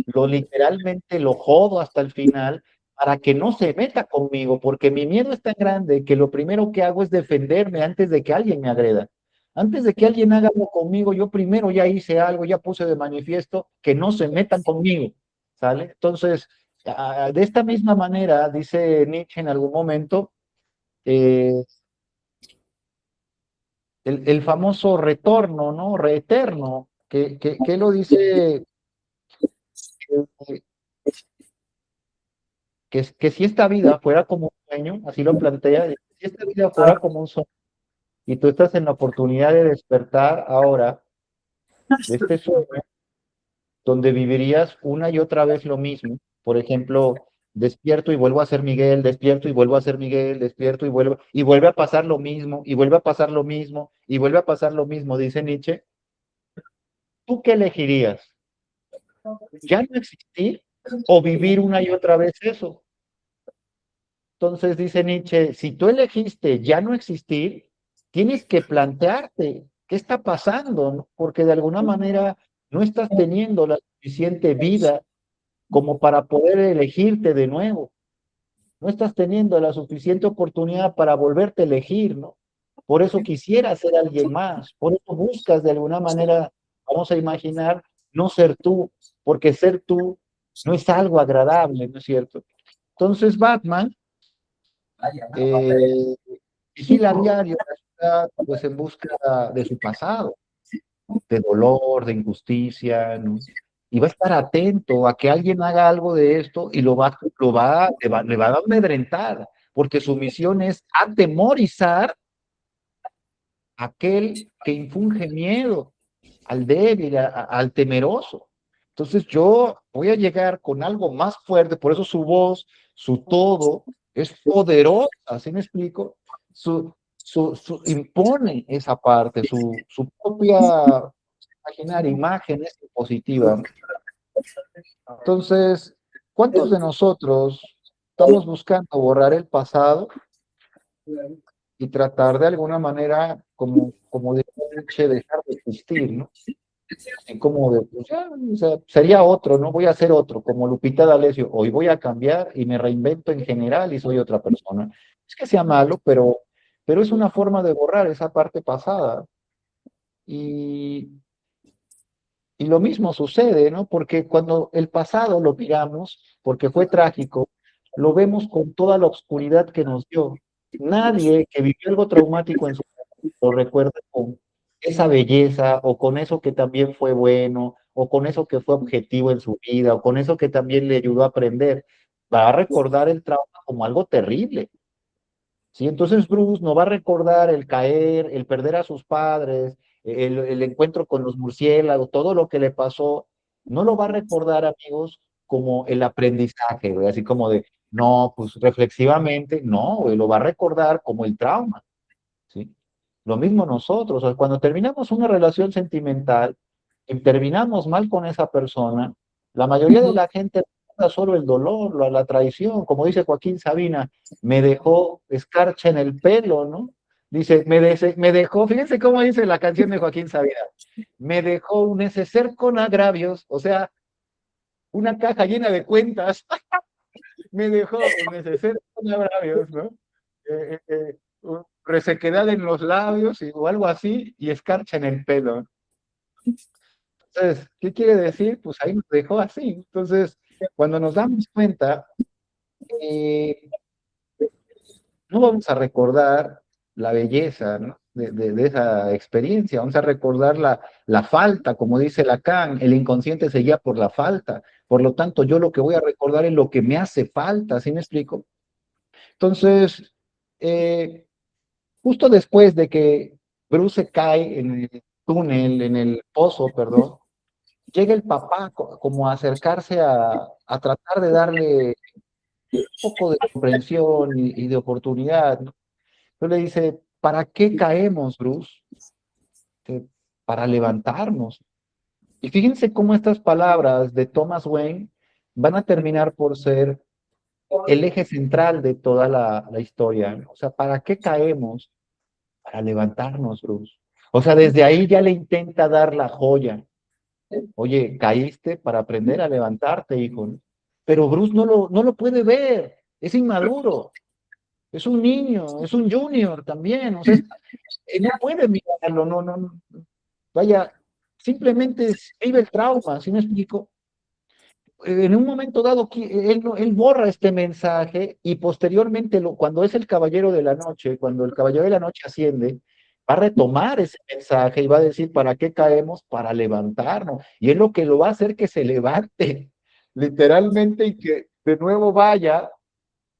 lo literalmente lo jodo hasta el final para que no se meta conmigo, porque mi miedo es tan grande que lo primero que hago es defenderme antes de que alguien me agreda. Antes de que alguien haga algo conmigo, yo primero ya hice algo, ya puse de manifiesto que no se metan conmigo, ¿sale? Entonces, De esta misma manera, dice Nietzsche en algún momento, eh, el famoso retorno, ¿no? Reeterno, que lo dice, eh, que si esta vida fuera como un sueño, así lo plantea, si esta vida fuera como un sueño, y tú estás en la oportunidad de despertar ahora de este sueño, donde vivirías una y otra vez lo mismo. Por ejemplo, despierto y vuelvo a ser Miguel, despierto y vuelvo a ser Miguel, despierto y vuelve a pasar lo mismo, y vuelve a pasar lo mismo, y vuelve a pasar lo mismo, dice Nietzsche. ¿Tú qué elegirías? ¿Ya no existir o vivir una y otra vez eso? Entonces dice Nietzsche, si tú elegiste ya no existir, tienes que plantearte qué está pasando, ¿no? Porque de alguna manera no estás teniendo la suficiente vida como para poder elegirte de nuevo. No estás teniendo la suficiente oportunidad para volverte a elegir, ¿no? Por eso quisieras ser alguien más, por eso buscas de alguna manera, vamos a imaginar, no ser tú, porque ser tú no es algo agradable, ¿no es cierto? Entonces Batman eh, vigila a diario la ciudad, pues en busca de su pasado, de dolor, de injusticia, ¿no? Y va a estar atento a que alguien haga algo de esto y le va a amedrentar, porque su misión es atemorizar a aquel que infunge miedo, al débil, al temeroso. Entonces yo voy a llegar con algo más fuerte, por eso su voz, su todo, es poderosa, ¿así me explico? Impone esa parte, su propia imaginar imagen es positiva. Entonces, ¿cuántos de nosotros estamos buscando borrar el pasado y tratar de alguna manera, como de Nietzsche, dejar de existir, ¿no? Así como de, pues ya, o sea, sería otro, ¿no? Voy a ser otro, como Lupita D'Alessio, hoy voy a cambiar y me reinvento en general y soy otra persona. Es que sea malo, pero es una forma de borrar esa parte pasada. Y, y lo mismo sucede, ¿no? Porque cuando el pasado lo miramos, porque fue trágico, lo vemos con toda la oscuridad que nos dio. Nadie que vivió algo traumático en su vida lo recuerda con esa belleza o con eso que también fue bueno o con eso que fue objetivo en su vida o con eso que también le ayudó a aprender. Va a recordar el trauma como algo terrible. ¿Sí? Entonces Bruce no va a recordar el caer, el perder a sus padres, el encuentro con los murciélagos, todo lo que le pasó, no lo va a recordar, amigos, como el aprendizaje, güey, así como de, no, pues reflexivamente, no, güey, lo va a recordar como el trauma, ¿sí? Lo mismo nosotros, o sea, cuando terminamos una relación sentimental y terminamos mal con esa persona, la mayoría de la gente recuerda solo el dolor, la traición, como dice Joaquín Sabina, me dejó escarcha en el pelo, ¿no? Dice, me dejó, fíjense cómo dice la canción de Joaquín Sabina, me dejó un neceser con agravios, o sea, una caja llena de cuentas, me dejó un neceser con agravios, ¿no? Resequedad en los labios o algo así, y escarcha en el pelo. Entonces, ¿qué quiere decir? Pues ahí nos dejó así. Entonces, cuando nos damos cuenta, eh, no vamos a recordar la belleza, ¿no? de esa experiencia, vamos a recordar la falta, como dice Lacan, el inconsciente se guía por la falta. Por lo tanto, yo lo que voy a recordar es lo que me hace falta, ¿sí me explico? Entonces, justo después de que Bruce cae en el túnel, en el pozo, perdón, llega el papá como a acercarse a tratar de darle un poco de comprensión y de oportunidad, ¿no? Entonces le dice, ¿para qué caemos, Bruce? Eh, Para levantarnos. Y fíjense cómo estas palabras de Thomas Wayne van a terminar por ser el eje central de toda la historia, ¿no? O sea, ¿para qué caemos? Para levantarnos, Bruce. O sea, desde ahí ya le intenta dar la joya. Oye, caíste para aprender a levantarte, hijo, ¿no? Pero Bruce no lo puede ver, es inmaduro, es un niño, es un junior también, o sea, no puede mirarlo, vaya, simplemente vive el trauma, ¿sí me explico? en un momento dado, él borra este mensaje y posteriormente, cuando es el Caballero de la Noche, cuando el Caballero de la Noche asciende, va a retomar ese mensaje y va a decir, ¿para qué caemos? Para levantarnos. Y es lo que lo va a hacer que se levante, literalmente, y que de nuevo vaya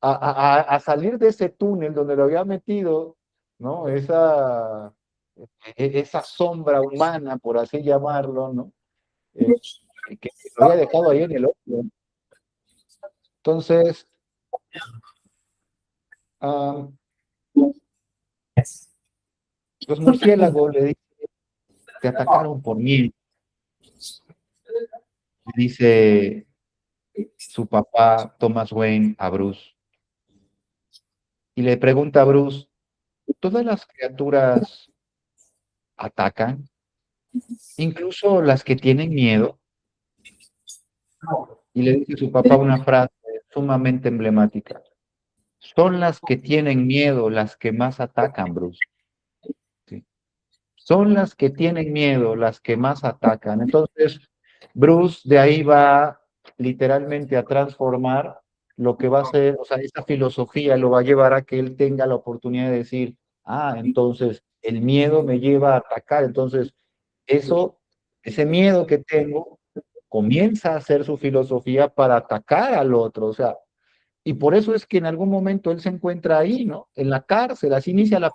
a salir de ese túnel donde lo había metido, ¿no? Esa sombra humana, por así llamarlo, ¿no? Eh, que lo había dejado ahí en el otro. Entonces, ah, los murciélagos le dicen, te atacaron por mí, le dice su papá Thomas Wayne a Bruce, y le pregunta a Bruce, ¿todas las criaturas atacan? ¿Incluso las que tienen miedo? Y le dice su papá una frase sumamente emblemática. Son las que tienen miedo las que más atacan, Bruce. ¿Sí? Son las que tienen miedo las que más atacan. Entonces, Bruce de ahí va literalmente a transformar lo que va a ser, o sea, esa filosofía lo va a llevar a que él tenga la oportunidad de decir, entonces el miedo me lleva a atacar, entonces eso, ese miedo que tengo, comienza a ser su filosofía para atacar al otro, o sea, y por eso es que en algún momento él se encuentra ahí, ¿no? En la cárcel, así inicia la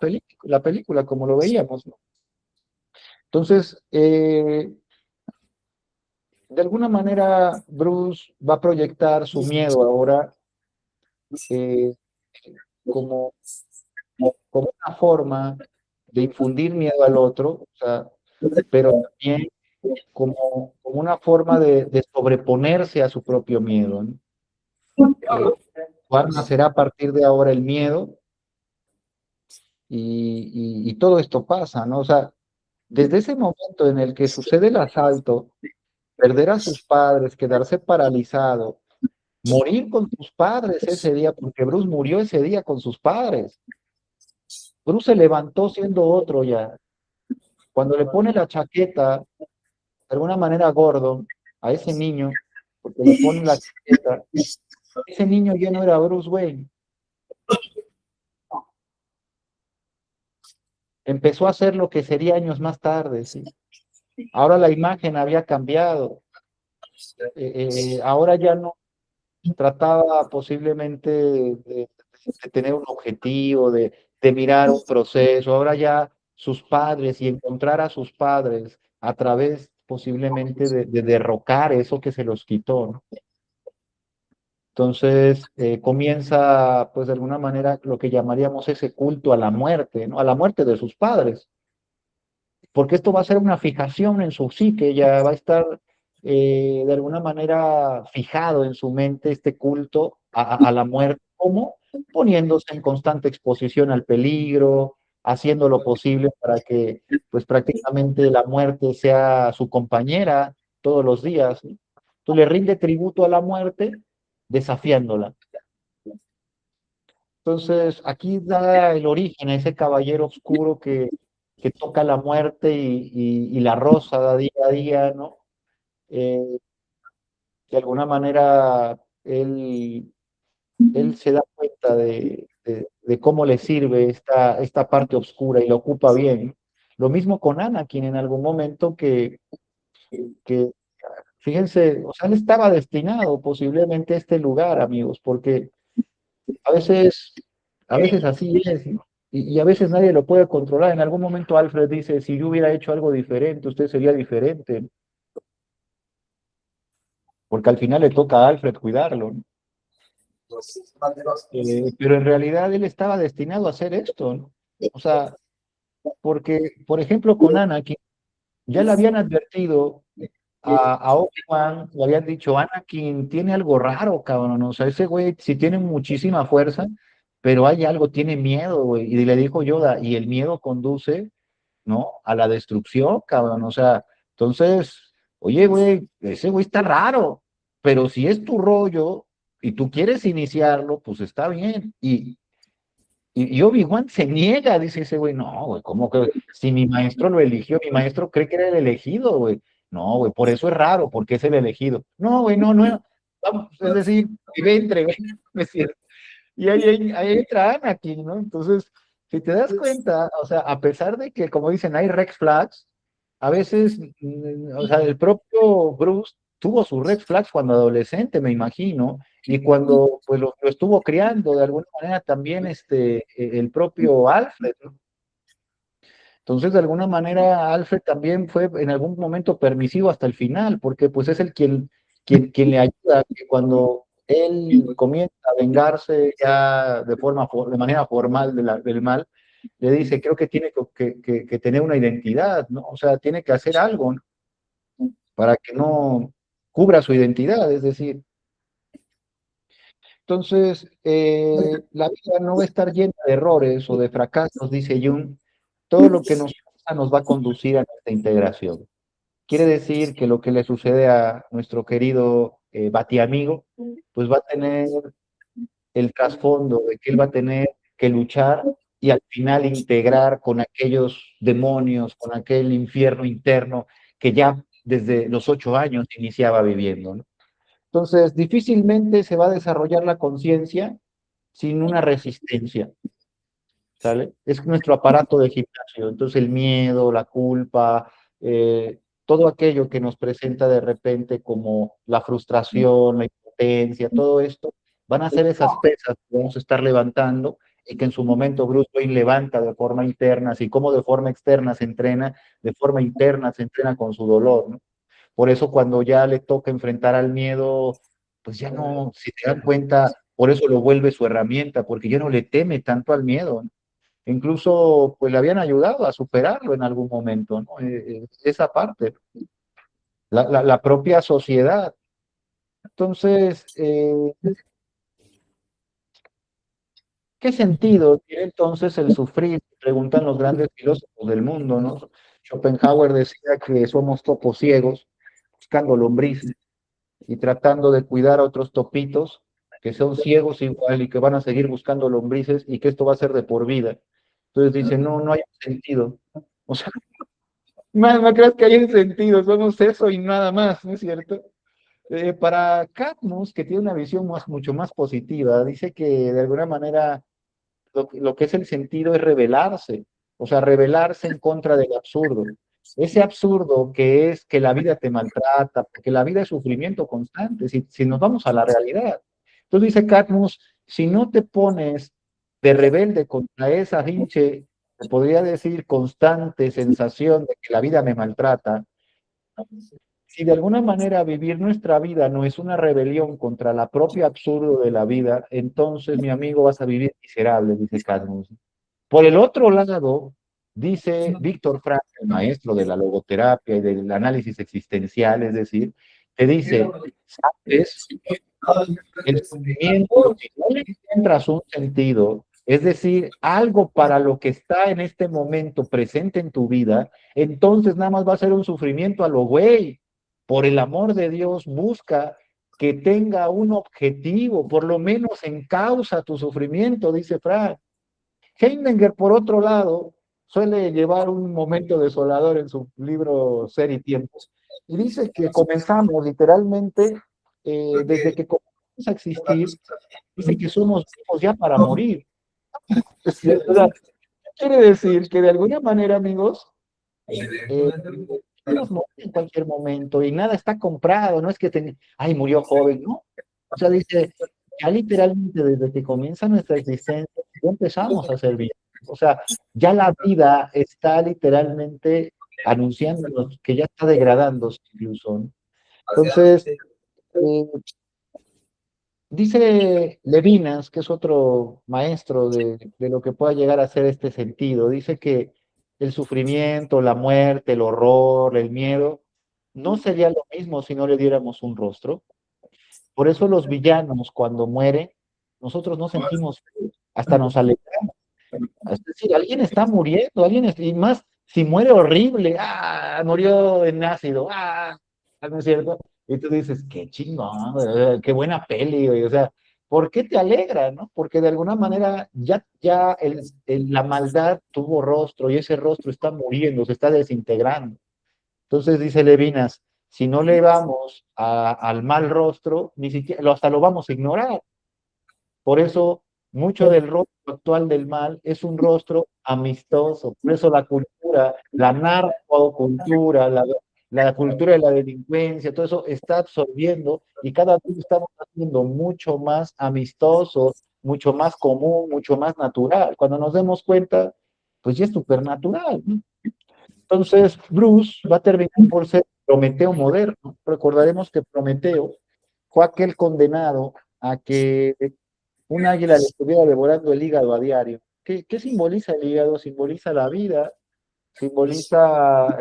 película, como lo veíamos, ¿no? Entonces, de alguna manera, Bruce va a proyectar su miedo ahora eh, como, como una forma de infundir miedo al otro, o sea, pero también como una forma de sobreponerse a su propio miedo, ¿no? Su arma será a partir de ahora el miedo y todo esto pasa, ¿no? O sea, desde ese momento en el que sucede el asalto, perder a sus padres, quedarse paralizado, morir con sus padres ese día, porque Bruce murió ese día con sus padres. Bruce se levantó siendo otro ya. Cuando le pone la chaqueta, de alguna manera Gordon, a ese niño, porque le pone la chaqueta, ese niño ya no era Bruce Wayne. Empezó a hacer lo que sería años más tarde, ¿sí? Ahora la imagen había cambiado. Ahora ya no trataba posiblemente de tener un objetivo, de mirar un proceso. Ahora ya sus padres y encontrar a sus padres a través posiblemente de derrocar eso que se los quitó, ¿no? Entonces comienza, pues de alguna manera, lo que llamaríamos ese culto a la muerte, ¿no? A la muerte de sus padres, porque esto va a ser una fijación en su psique, ya va a estar de alguna manera fijado en su mente este culto a la muerte, como poniéndose en constante exposición al peligro, haciendo lo posible para que pues prácticamente la muerte sea su compañera todos los días, ¿no? Tú le rinde tributo a la muerte desafiándola. Entonces, aquí da el origen a ese caballero oscuro que toca la muerte y la roza da día a día, ¿no? Eh, de alguna manera, él se da cuenta de cómo le sirve esta parte oscura y lo ocupa bien. Lo mismo con Anakin en algún momento que, fíjense, o sea, él estaba destinado posiblemente a este lugar, amigos, porque a veces, a veces así es, ¿no? Y a veces nadie lo puede controlar. En algún momento Alfred dice, si yo hubiera hecho algo diferente, usted sería diferente, porque al final le toca a Alfred cuidarlo, ¿no? Pero en realidad él estaba destinado a hacer esto, ¿no? O sea, porque, por ejemplo, con Anakin, ya le habían advertido a Obi-Wan, le habían dicho, Anakin tiene algo raro, cabrón, o sea, ese güey sí tiene muchísima fuerza, pero hay algo, tiene miedo, güey, y le dijo Yoda, y el miedo conduce, ¿no? A la destrucción, cabrón, o sea, entonces, oye, güey, ese güey está raro, pero si es tu rollo y tú quieres iniciarlo, pues está bien, y Obi-Wan se niega, dice ese güey, no, güey, ¿cómo que si mi maestro lo eligió, mi maestro cree que era el elegido, güey? No, güey, por eso es raro, porque es el elegido. No, güey, no, no, vamos, es decir, que entre, ¿no es cierto? Y ahí entra Anakin, ¿no? Entonces, si te das cuenta, o sea, a pesar de que, como dicen, hay red flags, a veces, o sea, el propio Bruce tuvo sus red flags cuando adolescente, me imagino, y cuando pues lo estuvo criando, de alguna manera también el propio Alfred, ¿no? Entonces, de alguna manera, Alfred también fue en algún momento permisivo hasta el final, porque pues es el quien le ayuda, que cuando él comienza a vengarse ya de manera formal del mal, le dice, creo que tiene que tener una identidad, ¿no? O sea, tiene que hacer algo, ¿no? Para que no cubra su identidad, es decir, entonces, la vida no va a estar llena de errores o de fracasos, dice Jung. Todo lo que nos pasa nos va a conducir a nuestra integración. Quiere decir que lo que le sucede a nuestro querido Batiamigo, pues va a tener el trasfondo de que él va a tener que luchar y al final integrar con aquellos demonios, con aquel infierno interno que ya desde los 8 años iniciaba viviendo, ¿no? Entonces, difícilmente se va a desarrollar la conciencia sin una resistencia, ¿sale? Es nuestro aparato de gimnasio. Entonces, el miedo, la culpa, todo aquello que nos presenta de repente como la frustración, la impotencia, todo esto, van a ser esas pesas que vamos a estar levantando y que en su momento Bruce Wayne levanta de forma interna, así como de forma externa se entrena, de forma interna se entrena con su dolor, ¿no? Por eso cuando ya le toca enfrentar al miedo, pues ya no, si te dan cuenta, por eso lo vuelve su herramienta, porque ya no le teme tanto al miedo, ¿no? Incluso, pues le habían ayudado a superarlo en algún momento, ¿no? Esa parte, la propia sociedad. Entonces, ¿qué sentido tiene entonces el sufrir? Preguntan los grandes filósofos del mundo, ¿no? Schopenhauer decía que somos topos ciegos buscando lombrices y tratando de cuidar a otros topitos que son ciegos igual y que van a seguir buscando lombrices y que esto va a ser de por vida. Entonces dice, no, no hay sentido. O sea, no creas que hay un sentido, somos eso y nada más, ¿no es cierto? Para Cadmus, que tiene una visión mucho más positiva, dice que de alguna manera lo que es el sentido es rebelarse, o sea, rebelarse en contra del absurdo. Ese absurdo que es que la vida te maltrata, porque la vida es sufrimiento constante, si nos vamos a la realidad. Entonces dice Cadmus, si no te pones de rebelde contra esa hinche, te podría decir, constante sensación de que la vida me maltrata, si de alguna manera vivir nuestra vida no es una rebelión contra la propia absurdo de la vida, entonces, mi amigo, vas a vivir miserable, dice Cadmus. Por el otro lado, dice Víctor Frank, el maestro de la logoterapia y del análisis existencial, es decir, te dice, sabes, el sufrimiento, si no le encuentras un sentido, es decir, algo para lo que está en este momento presente en tu vida, entonces nada más va a ser un sufrimiento a lo güey. Por el amor de Dios, busca que tenga un objetivo, por lo menos encausa tu sufrimiento, dice Frank. Heidegger, por otro lado, suele llevar un momento desolador en su libro Ser y Tiempo. Y dice que comenzamos literalmente, desde que comenzamos a existir, dice que somos vivos ya para morir. O sea, quiere decir que de alguna manera, amigos, eh, podemos morir en cualquier momento y nada está comprado, no es que ay, murió joven, ¿no? O sea, dice, ya literalmente desde que comienza nuestra existencia, ya empezamos a ser vivos. O sea, ya la vida está literalmente anunciándonos que ya está degradándose incluso, ¿no? Entonces, eh, dice Levinas, que es otro maestro de lo que pueda llegar a ser este sentido, dice que el sufrimiento, la muerte, el horror, el miedo, no sería lo mismo si no le diéramos un rostro. Por eso los villanos cuando mueren, nosotros no sentimos, hasta nos alegramos. Es decir, alguien está muriendo, y más si muere horrible, murió en ácido, ¿no es cierto? Y tú dices, qué chingón, qué buena peli, güey. O sea, ¿por qué te alegra, no? Porque de alguna manera ya la maldad tuvo rostro y ese rostro está muriendo, se está desintegrando. Entonces dice Levinas, si no le vamos al mal rostro, ni siquiera, hasta lo vamos a ignorar. Por eso, mucho del rostro actual del mal es un rostro amistoso. Por eso la cultura, la narcocultura, la cultura de la delincuencia, todo eso está absorbiendo y cada vez estamos haciendo mucho más amistoso, mucho más común, mucho más natural. Cuando nos demos cuenta, pues ya es supernatural, ¿no? Entonces, Bruce va a terminar por ser Prometeo moderno. Recordaremos que Prometeo fue aquel condenado a que un águila le estuviera devorando el hígado a diario. ¿Qué simboliza el hígado? Simboliza la vida, simboliza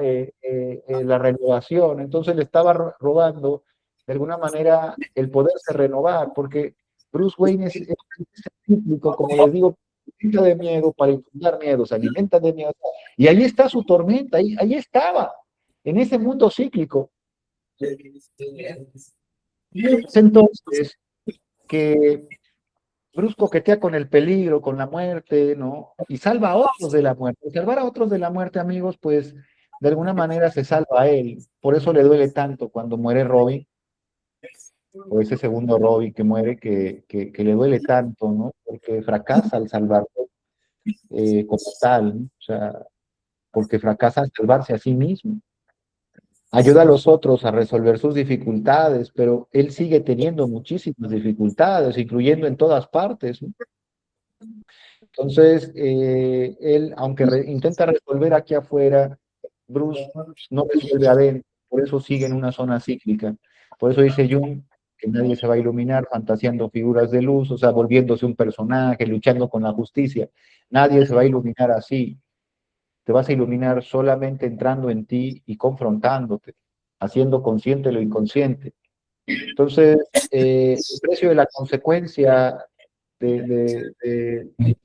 la renovación. Entonces le estaba robando, de alguna manera, el poderse renovar, porque Bruce Wayne es cíclico, como les digo, se alimenta de miedo para infundar miedo, se alimenta de miedo. Y ahí está su tormenta, ahí estaba, en ese mundo cíclico. Es entonces que Bruce coquetea con el peligro, con la muerte, ¿no? Y salva a otros de la muerte. Salvar a otros de la muerte, amigos, pues de alguna manera se salva a él. Por eso le duele tanto cuando muere Robin, o ese segundo Robin que muere, que le duele tanto, ¿no? Porque fracasa al salvarlo como tal, ¿no? O sea, porque fracasa al salvarse a sí mismo. Ayuda a los otros a resolver sus dificultades, pero él sigue teniendo muchísimas dificultades, incluyendo en todas partes, ¿no? Entonces, él, aunque intenta resolver aquí afuera, Bruce no resuelve adentro, por eso sigue en una zona cíclica. Por eso dice Jung que nadie se va a iluminar fantaseando figuras de luz, o sea, volviéndose un personaje, luchando con la justicia. Nadie se va a iluminar así. Te vas a iluminar solamente entrando en ti y confrontándote, haciendo consciente lo inconsciente. Entonces, el precio de la consecuencia de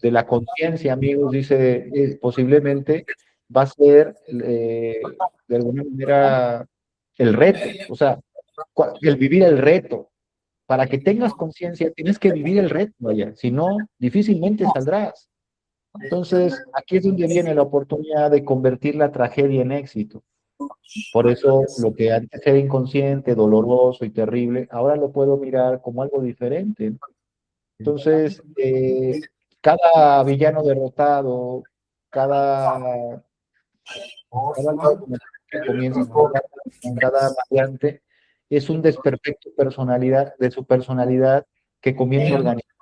la conciencia, amigos, dice, posiblemente va a ser de alguna manera el reto, o sea, el vivir el reto. Para que tengas conciencia, tienes que vivir el reto, vaya, si no, difícilmente saldrás. Entonces, aquí es donde viene la oportunidad de convertir la tragedia en éxito. Por eso lo que antes era inconsciente, doloroso y terrible, ahora lo puedo mirar como algo diferente. Entonces, cada villano derrotado, cada, cada que comienza, cada variante, es un desperfecto personalidad, de su personalidad que comienza a organizar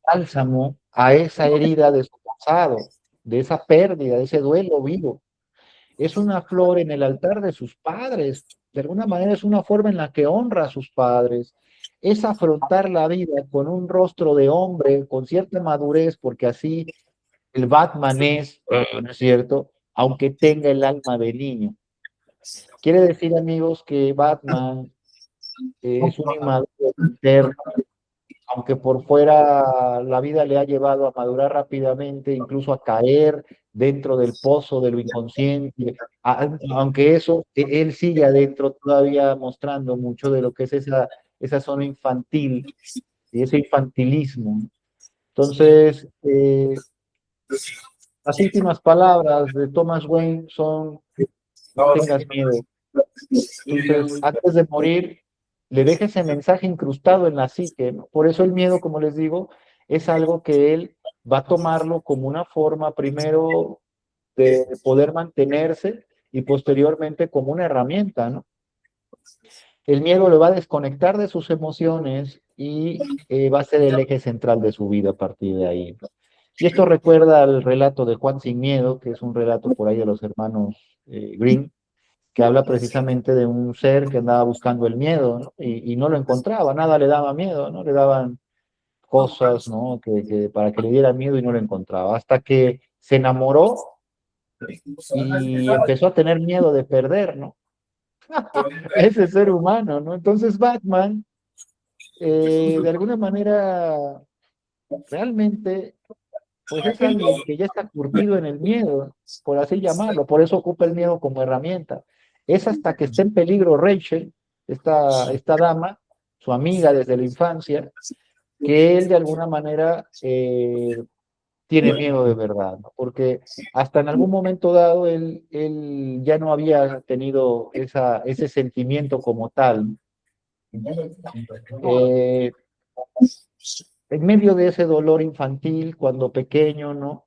bálsamo a esa herida de su pasado, de esa pérdida, de ese duelo vivo. Es una flor en el altar de sus padres, de alguna manera es una forma en la que honra a sus padres, es afrontar la vida con un rostro de hombre, con cierta madurez, porque así el Batman es, ¿no es cierto? Aunque tenga el alma de niño. Quiere decir, amigos, que Batman es un inmaduro interno, aunque por fuera la vida le ha llevado a madurar rápidamente, incluso a caer dentro del pozo de lo inconsciente, aunque eso, él sigue adentro todavía mostrando mucho de lo que es esa zona infantil y ese infantilismo. Entonces, las últimas palabras de Thomas Wayne son, no tengas miedo. Entonces, antes de morir, le deja ese mensaje incrustado en la psique, ¿no? Por eso el miedo, como les digo, es algo que él va a tomarlo como una forma primero de poder mantenerse y posteriormente como una herramienta, ¿no? El miedo lo va a desconectar de sus emociones y va a ser el eje central de su vida a partir de ahí. Y esto recuerda al relato de Juan Sin Miedo, que es un relato por ahí de los hermanos Grimm, que habla precisamente de un ser que andaba buscando el miedo, ¿no? Y no lo encontraba, nada le daba miedo, ¿no? Le daban cosas, ¿no? Para que le diera miedo y no lo encontraba, hasta que se enamoró y empezó a tener miedo de perder, ¿no? Ese ser humano, ¿no? Entonces Batman, de alguna manera, realmente, pues es alguien que ya está curtido en el miedo, por así llamarlo, por eso ocupa el miedo como herramienta. Es hasta que esté en peligro Rachel, esta dama, su amiga desde la infancia, que él de alguna manera tiene miedo de verdad, ¿no? Porque hasta en algún momento dado él ya no había tenido ese sentimiento como tal. Eh, en medio de ese dolor infantil, cuando pequeño, ¿no?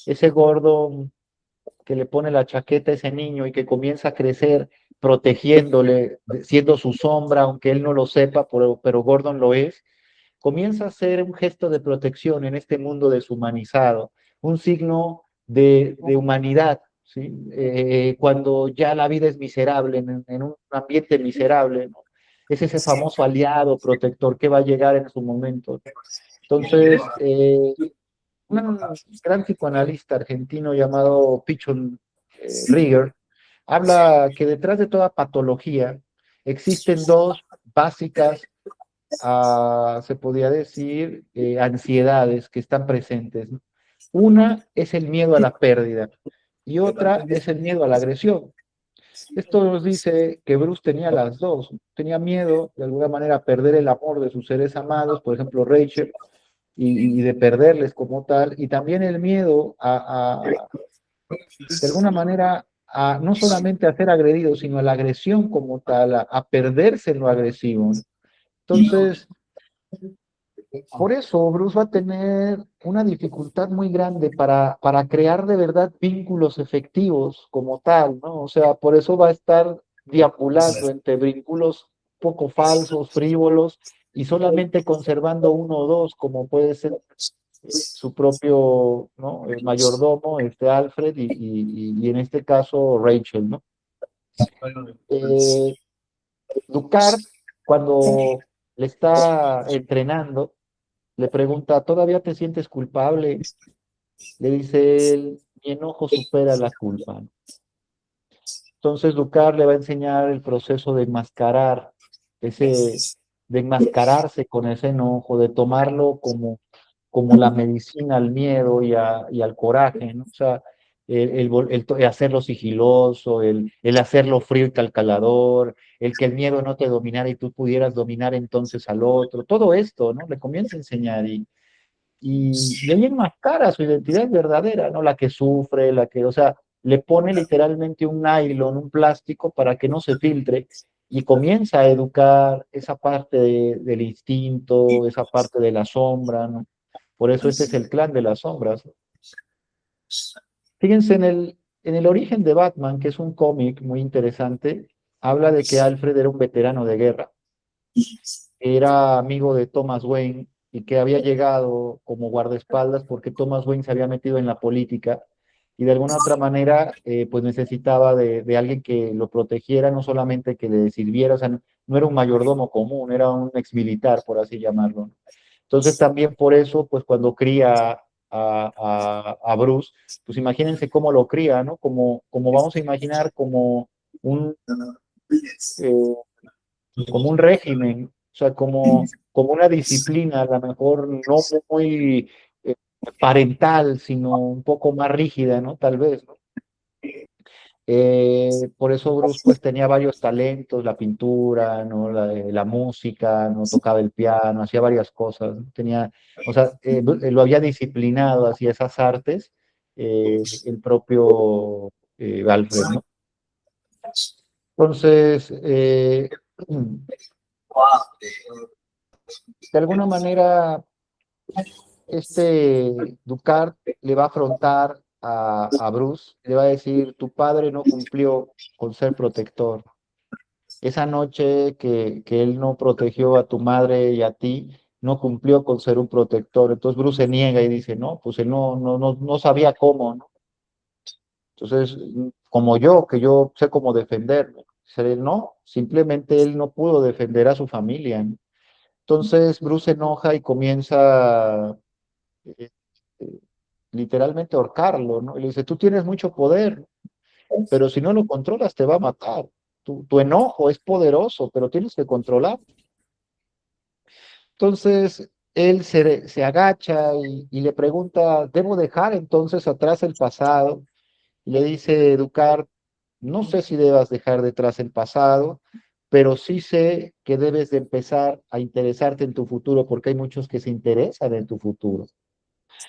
Ese gordo que le pone la chaqueta a ese niño y que comienza a crecer protegiéndole, siendo su sombra, aunque él no lo sepa, pero Gordon lo es, comienza a ser un gesto de protección en este mundo deshumanizado, un signo de humanidad, ¿sí? Cuando ya la vida es miserable, en un ambiente miserable, ¿no? Es ese famoso aliado protector que va a llegar en su momento. Entonces, un gran psicoanalista argentino llamado Pichon Rieger habla que detrás de toda patología existen dos básicas, se podría decir, ansiedades que están presentes, ¿no? Una es el miedo a la pérdida y otra es el miedo a la agresión. Esto nos dice que Bruce tenía las dos. Tenía miedo, de alguna manera, a perder el amor de sus seres amados, por ejemplo, Rachel, y de perderles como tal, y también el miedo de alguna manera, no solamente a ser agredido, sino a la agresión como tal, a perderse en lo agresivo, ¿no? Entonces, por eso Bruce va a tener una dificultad muy grande para crear de verdad vínculos efectivos como tal, ¿no? O sea, por eso va a estar deambulando entre vínculos poco falsos, frívolos, y solamente conservando uno o dos, como puede ser su propio, ¿no? El mayordomo, Alfred, y en este caso Rachel, ¿no? Eh, Ducard, cuando le está entrenando, le pregunta, ¿todavía te sientes culpable? Le dice él, mi enojo supera la culpa, ¿no? Entonces Ducard le va a enseñar el proceso de enmascarar, ese, de enmascararse con ese enojo, de tomarlo como la medicina al miedo y al coraje, ¿no? O sea, el hacerlo sigiloso, el hacerlo frío y calculador, el que el miedo no te dominara y tú pudieras dominar entonces al otro, todo esto, ¿no? Le comienza a enseñar y ahí enmascara su identidad verdadera, ¿no? La que sufre, o sea, le pone literalmente un nylon, un plástico para que no se filtre y comienza a educar esa parte del instinto, esa parte de la sombra, ¿no? Por eso este es el clan de las sombras, ¿no? Fíjense en el origen de Batman, que es un cómic muy interesante, habla de que Alfred era un veterano de guerra, era amigo de Thomas Wayne y que había llegado como guardaespaldas porque Thomas Wayne se había metido en la política y de alguna otra manera pues necesitaba de alguien que lo protegiera, no solamente que le sirviera, o sea, no era un mayordomo común, era un exmilitar, por así llamarlo. Entonces también por eso, pues cuando cría a Bruce, pues imagínense cómo lo cría, ¿no? Como vamos a imaginar un, eh, como un régimen, o sea, como una disciplina, a lo mejor no muy parental, sino un poco más rígida, ¿no? Tal vez, ¿no? Por eso Bruce pues tenía varios talentos, la pintura, ¿no? La música, ¿no? Tocaba el piano, hacía varias cosas, ¿no? Tenía, o sea, lo había disciplinado hacia esas artes, el propio Alfred, ¿no? Entonces, de alguna manera, Ducard le va a afrontar a Bruce, le va a decir, tu padre no cumplió con ser protector. Esa noche que él no protegió a tu madre y a ti, no cumplió con ser un protector. Entonces Bruce se niega y dice, no, pues él no sabía cómo, ¿no? Entonces, como yo, que yo sé cómo defenderme. Dice, no, simplemente él no pudo defender a su familia, ¿no? Entonces Bruce se enoja y comienza eh, eh, literalmente a ahorcarlo, ¿no? Y le dice, tú tienes mucho poder, pero si no lo controlas te va a matar. Tu enojo es poderoso, pero tienes que controlar. Entonces él se agacha y le pregunta, ¿debo dejar entonces atrás el pasado? Y le dice Educar, no sé si debas dejar detrás el pasado, pero sí sé que debes de empezar a interesarte en tu futuro porque hay muchos que se interesan en tu futuro.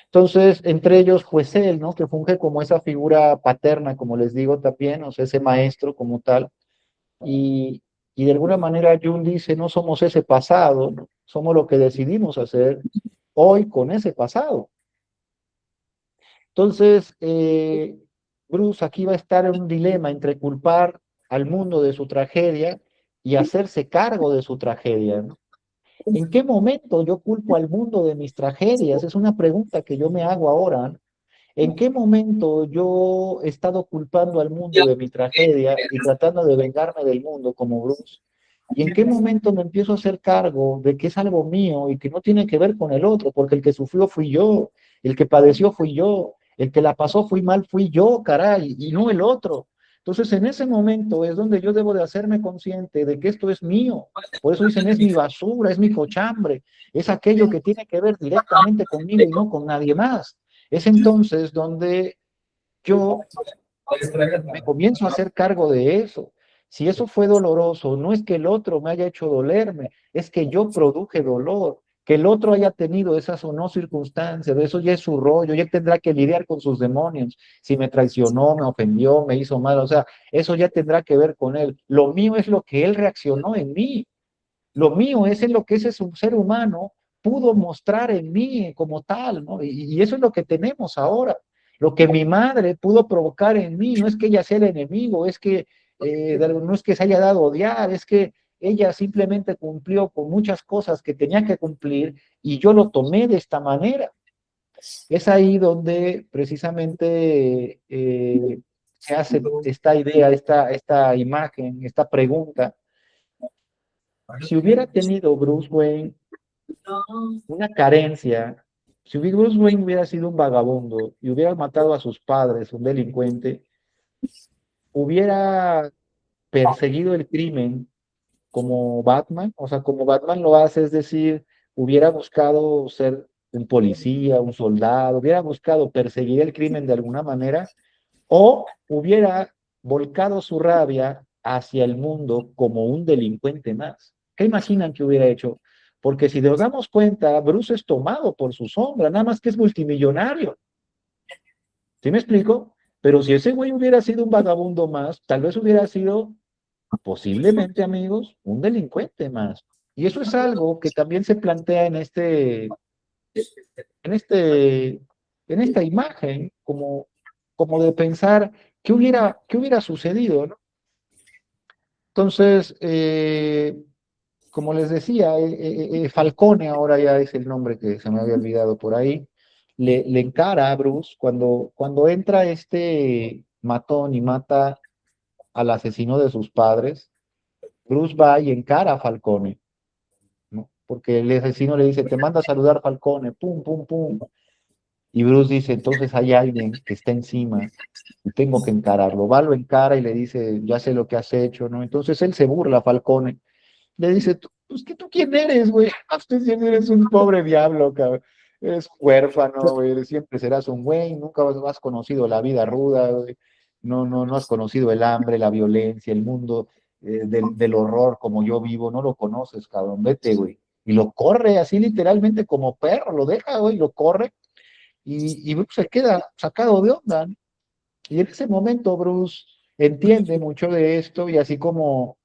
Entonces, entre ellos, pues él, ¿no? Que funge como esa figura paterna, como les digo también, o sea, ese maestro como tal. Y, y de alguna manera Jung dice, no somos ese pasado, ¿no? Somos lo que decidimos hacer hoy con ese pasado. Entonces, Bruce aquí va a estar en un dilema entre culpar al mundo de su tragedia y hacerse cargo de su tragedia, ¿no? ¿En qué momento yo culpo al mundo de mis tragedias? Es una pregunta que yo me hago ahora, ¿no? ¿En qué momento yo he estado culpando al mundo de mi tragedia y tratando de vengarme del mundo como Bruce? ¿Y en qué momento me empiezo a hacer cargo de que es algo mío y que no tiene que ver con el otro? Porque el que sufrió fui yo, el que padeció fui yo, el que la pasó fui mal fui yo, caray, y no el otro. Entonces, en ese momento es donde yo debo de hacerme consciente de que esto es mío. Por eso dicen, es mi basura, es mi cochambre, es aquello que tiene que ver directamente conmigo y no con nadie más. Es entonces donde yo me comienzo a hacer cargo de eso. Si eso fue doloroso, no es que el otro me haya hecho dolerme, es que yo produje dolor. Que el otro haya tenido esas o no circunstancias, eso ya es su rollo, ya tendrá que lidiar con sus demonios. Si me traicionó, me ofendió, me hizo mal, o sea, eso ya tendrá que ver con él. Lo mío es lo que él reaccionó en mí. Lo mío es en lo que ese ser humano pudo mostrar en mí como tal, ¿no? Y eso es lo que tenemos ahora. Lo que mi madre pudo provocar en mí, no es que ella sea el enemigo, es que no es que se haya dado a odiar, es que ella simplemente cumplió con muchas cosas que tenía que cumplir y yo lo tomé de esta manera. Es ahí donde precisamente se hace esta idea, esta imagen, esta pregunta. Si hubiera tenido Bruce Wayne una carencia, si Bruce Wayne hubiera sido un vagabundo y hubiera matado a sus padres, un delincuente, hubiera perseguido el crimen como Batman, o sea, como Batman lo hace, es decir, hubiera buscado ser un policía, un soldado, hubiera buscado perseguir el crimen de alguna manera, o hubiera volcado su rabia hacia el mundo como un delincuente más. ¿Qué imaginan que hubiera hecho? Porque si nos damos cuenta, Bruce es tomado por su sombra, nada más que es multimillonario. ¿Sí me explico? Pero si ese güey hubiera sido un vagabundo más, tal vez hubiera sido posiblemente, amigos, un delincuente más. Y eso es algo que también se plantea en este, en esta imagen, como de pensar qué hubiera sucedido, ¿no? Entonces, como les decía, Falcone ahora ya es el nombre que se me había olvidado por ahí, le encara a Bruce cuando entra este matón y mata al asesino de sus padres. Bruce va y encara a Falcone, ¿no? Porque el asesino le dice, te manda a saludar Falcone, pum, pum, pum. Y Bruce dice, entonces hay alguien que está encima y tengo que encararlo. Va, lo encara y le dice, ya sé lo que has hecho, ¿no? Entonces él se burla, Falcone. Le dice, pues que tú quién eres, güey. Usted siempre eres un pobre diablo, cabrón. Eres huérfano, güey. Siempre serás un güey. Nunca has conocido la vida ruda, güey. No has conocido el hambre, la violencia, el mundo del horror como yo vivo. No lo conoces, cabrón. Vete, güey. Y lo corre así literalmente como perro. Lo deja, güey, lo corre. Y Bruce se queda sacado de onda, ¿no? Y en ese momento Bruce entiende mucho de esto y así como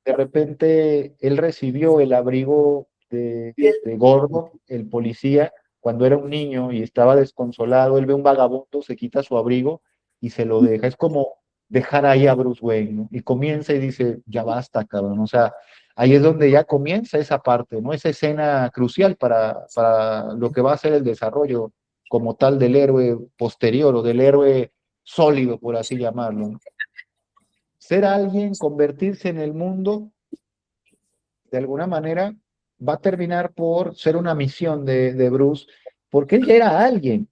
de repente él recibió el abrigo de Gordon, el policía, cuando era un niño y estaba desconsolado, él ve un vagabundo, se quita su abrigo y se lo deja. Es como dejar ahí a Bruce Wayne, ¿no? Y comienza y dice, ya basta, cabrón. O sea, ahí es donde ya comienza esa parte, ¿no? Esa escena crucial para lo que va a ser el desarrollo como tal del héroe posterior o del héroe sólido, por así llamarlo, ¿no? Ser alguien, convertirse en el mundo de alguna manera va a terminar por ser una misión de Bruce, porque él ya era alguien,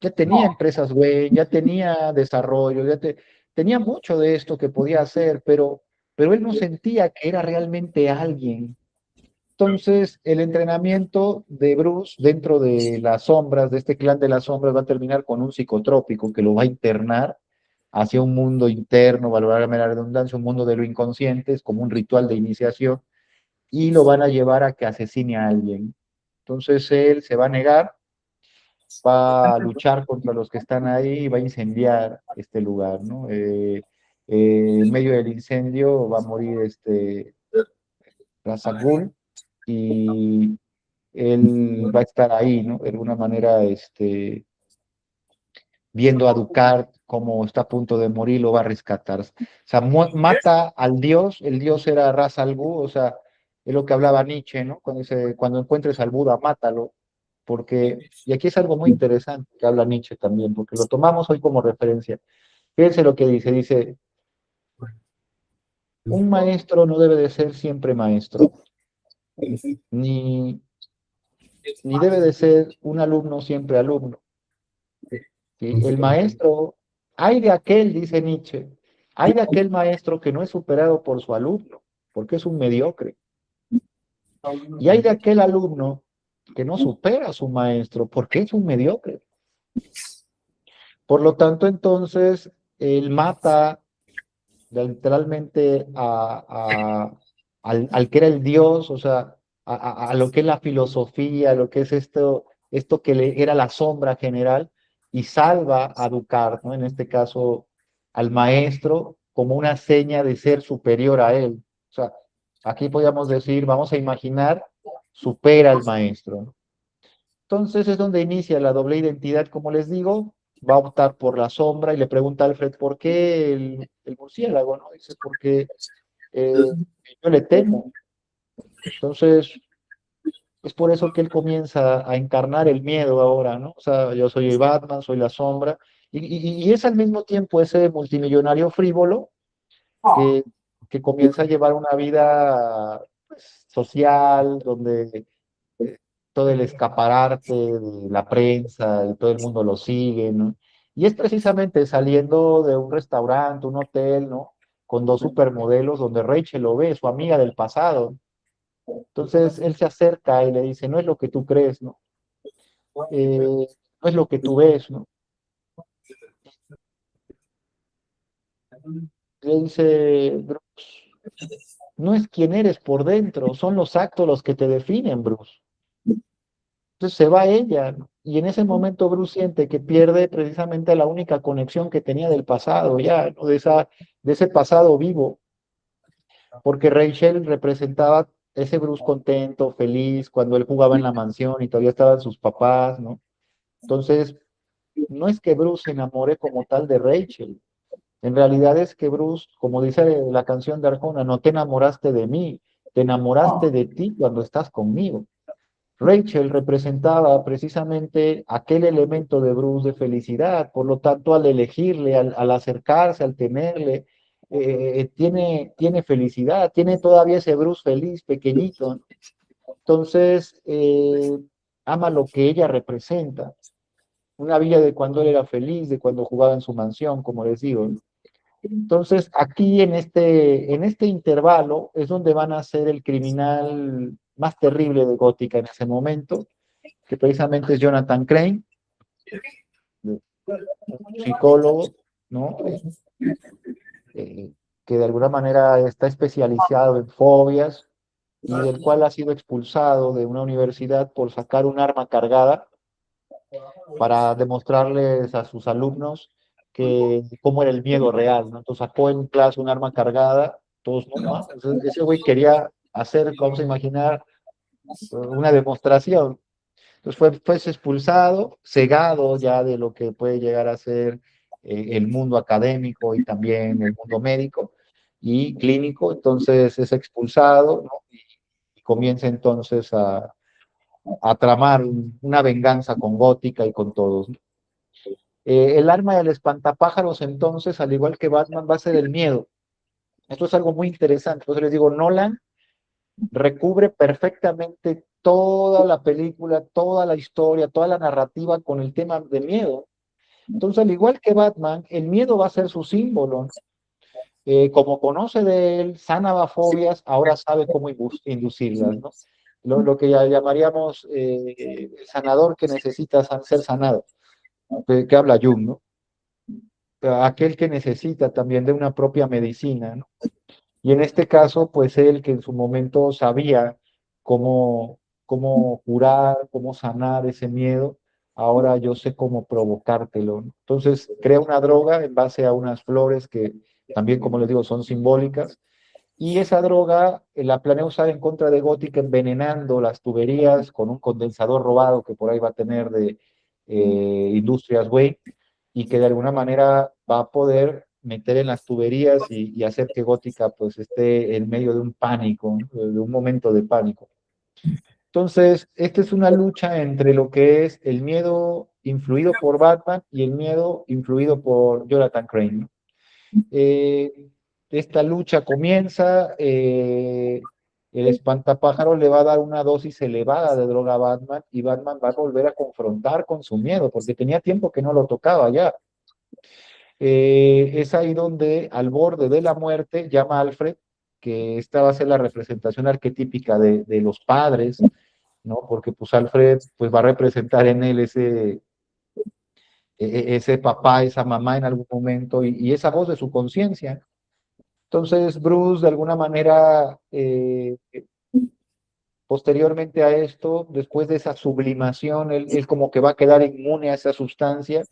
ya tenía empresas güey, ya tenía desarrollo, tenía mucho de esto que podía hacer, pero él no sentía que era realmente alguien. Entonces, el entrenamiento de Bruce dentro de las sombras, de este clan de las sombras, va a terminar con un psicotrópico que lo va a internar hacia un mundo interno, valorarme la redundancia, un mundo de lo inconsciente, es como un ritual de iniciación y lo van a llevar a que asesine a alguien. Entonces él se va a negar va a luchar contra los que están ahí y va a incendiar este lugar, ¿no? En medio del incendio va a morir Ra's al Ghul y él va a estar ahí, ¿no? De alguna manera, viendo a Ducard como está a punto de morir, lo va a rescatar. O sea, mata al dios, el dios era Ra's al Ghul, o sea, es lo que hablaba Nietzsche, ¿no? Cuando encuentres al Buda, mátalo, porque, y aquí es algo muy interesante que habla Nietzsche también, porque lo tomamos hoy como referencia. Fíjense lo que dice, un maestro no debe de ser siempre maestro, ni, ni debe de ser un alumno siempre alumno. ¿Sí? El maestro, hay de aquel, dice Nietzsche, hay de aquel maestro que no es superado por su alumno, porque es un mediocre. Y hay de aquel alumno que no supera a su maestro, porque es un mediocre. Por lo tanto, entonces, él mata literalmente al que era el Dios, o sea, a lo que es la filosofía, a lo que es esto que era la sombra general, y salva a Ducard, ¿no? En este caso, al maestro, como una seña de ser superior a él. O sea, aquí podríamos decir, vamos a imaginar, supera al maestro, ¿no? Entonces es donde inicia la doble identidad, como les digo, va a optar por la sombra y le pregunta a Alfred por qué el murciélago, ¿no? Dice, porque yo le temo. Entonces es por eso que él comienza a encarnar el miedo ahora, ¿no? O sea, yo soy Batman, soy la sombra, y es al mismo tiempo ese multimillonario frívolo que, que comienza a llevar una vida pues, social, donde todo el escaparate de la prensa y todo el mundo lo sigue, ¿no? Y es precisamente saliendo de un restaurante, un hotel, ¿no? Con dos supermodelos donde Rachel lo ve, su amiga del pasado. Entonces él se acerca y le dice, no es lo que tú crees, ¿no? No es lo que tú ves, ¿no? Le dice, Bruce, no es quién eres por dentro, son los actos los que te definen, Bruce. Entonces se va ella, ¿no? Y en ese momento Bruce siente que pierde precisamente la única conexión que tenía del pasado, ya, ¿no? De ese pasado vivo, porque Rachel representaba ese Bruce contento, feliz, cuando él jugaba en la mansión y todavía estaban sus papás, ¿no? Entonces, no es que Bruce se enamore como tal de Rachel, en realidad es que Bruce, como dice la canción de Arjona, no te enamoraste de mí, te enamoraste de ti cuando estás conmigo. Rachel representaba precisamente aquel elemento de Bruce de felicidad, por lo tanto, al elegirle, al acercarse, al tenerle, tiene felicidad, tiene todavía ese Bruce feliz, pequeñito. Entonces, ama lo que ella representa, una vida de cuando él era feliz, de cuando jugaba en su mansión, como les digo. Entonces, aquí en este intervalo es donde van a ser el criminal más terrible de Gótica en ese momento, que precisamente es Jonathan Crane, un psicólogo, ¿no? Eh, que de alguna manera está especializado en fobias y del cual ha sido expulsado de una universidad por sacar un arma cargada para demostrarles a sus alumnos cómo era el miedo real, ¿no? Entonces sacó en clase un arma cargada, todos, no, ese güey quería hacer, vamos a imaginar, una demostración. Entonces fue expulsado, cegado ya de lo que puede llegar a ser el mundo académico y también el mundo médico y clínico. Entonces es expulsado, ¿no? Y comienza entonces a tramar una venganza con Gótica y con todos, ¿no? El arma del espantapájaros entonces, al igual que Batman, va a ser el miedo. Esto es algo muy interesante. Entonces les digo, Nolan recubre perfectamente toda la película, toda la historia, toda la narrativa con el tema de miedo. Entonces, al igual que Batman, el miedo va a ser su símbolo. Como conoce de él, sana fobias, ahora sabe cómo inducirlas, ¿no? Lo que ya llamaríamos el sanador que necesita ser sanado, que habla Jung, ¿no? Aquel que necesita también de una propia medicina, ¿no? Y en este caso, pues él que en su momento sabía cómo curar, cómo sanar ese miedo, ahora yo sé cómo provocártelo, ¿no? Entonces crea una droga en base a unas flores que también, como les digo, son simbólicas, y esa droga la planea usar en contra de Gótica, envenenando las tuberías con un condensador robado que por ahí va a tener de Industrias Wayne, y que de alguna manera va a poder meter en las tuberías y hacer que Gótica pues esté en medio de un pánico, ¿no? De un momento de pánico. Entonces, esta es una lucha entre lo que es el miedo influido por Batman y el miedo influido por Jonathan Crane, ¿no? Eh, Esta lucha comienza, el espantapájaro le va a dar una dosis elevada de droga a Batman y Batman va a volver a confrontar con su miedo porque tenía tiempo que no lo tocaba ya. Es ahí donde, al borde de la muerte, llama a Alfred, que esta va a ser la representación arquetípica de los padres, ¿no? Porque pues Alfred pues va a representar en él ese papá, esa mamá en algún momento y esa voz de su conciencia. Entonces Bruce de alguna manera, posteriormente a esto, después de esa sublimación, él como que va a quedar inmune a esa sustancia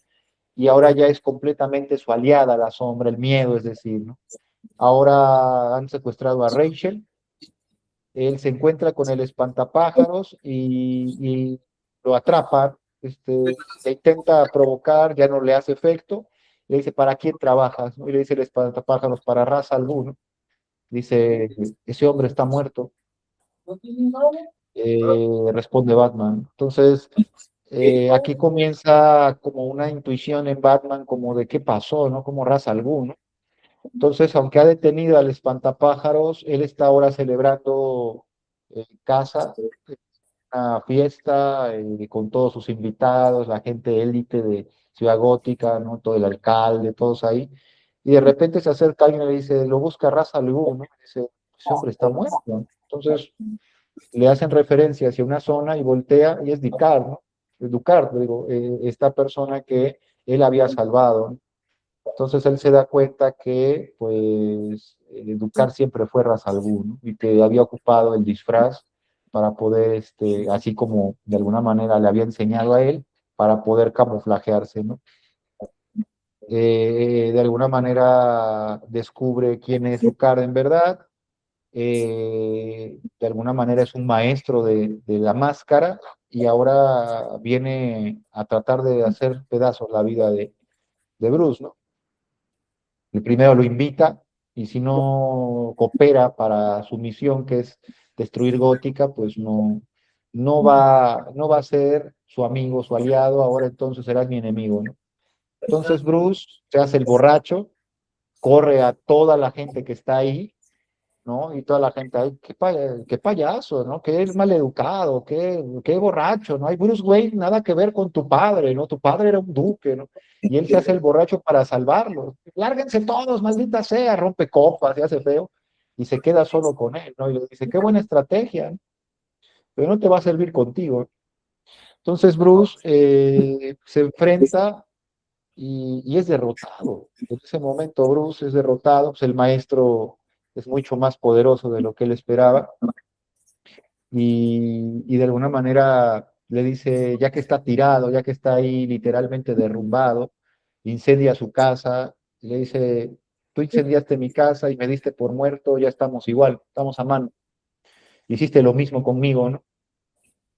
y ahora ya es completamente su aliada la sombra, el miedo, es decir, ¿no? Ahora han secuestrado a Rachel, él se encuentra con el espantapájaros y lo atrapa, le intenta provocar, ya no le hace efecto, le dice, ¿para quién trabajas? ¿No? Y le dice el espantapájaros, para Ra's al Ghul, ¿no? Dice, ese hombre está muerto, responde Batman. Entonces, aquí comienza como una intuición en Batman, como de qué pasó, ¿no? Como Ra's al Ghul, ¿no? Entonces, aunque ha detenido al espantapájaros, él está ahora celebrando en casa una fiesta con todos sus invitados, la gente élite de Ciudad Gótica, ¿no? Todo el alcalde, todos ahí. Y de repente se acerca alguien y le dice, lo busca Ra's al Ghul, ¿no? Y dice, ese hombre está muerto, ¿no? Entonces le hacen referencia hacia una zona y voltea y es Ducard, ¿no? Es Ducard, digo, esta persona que él había salvado, ¿no? Entonces él se da cuenta que, pues, Ducard siempre fue Ra's al Ghul, ¿no? Y que había ocupado el disfraz para poder, así como de alguna manera le había enseñado a él, para poder camuflajearse, ¿no? De alguna manera descubre quién es Ducard en verdad, de alguna manera es un maestro de la máscara y ahora viene a tratar de hacer pedazos la vida de Bruce, ¿no? El primero lo invita y si no coopera para su misión, que es destruir Gótica, pues no va a ser su amigo, su aliado, ahora entonces será mi enemigo, ¿no? Entonces Bruce se hace el borracho, corre a toda la gente que está ahí, ¿no? Y toda la gente, ay, qué payaso, ¿no? Qué maleducado, qué borracho, ¿no? Hay Bruce Wayne, nada que ver con tu padre, ¿no? Tu padre era un duque, ¿no? Y él se hace el borracho para salvarlo. Lárguense todos, maldita sea, rompe copas, se hace feo, y se queda solo con él, ¿no? Y le dice, qué buena estrategia, ¿no? Pero no te va a servir contigo. Entonces Bruce se enfrenta y es derrotado. En ese momento Bruce es derrotado, pues el maestro es mucho más poderoso de lo que él esperaba y de alguna manera le dice, ya que está tirado, ya que está ahí literalmente derrumbado, incendia su casa, y le dice, tú incendiaste mi casa y me diste por muerto, ya estamos igual, estamos a mano. Hiciste lo mismo conmigo, ¿no?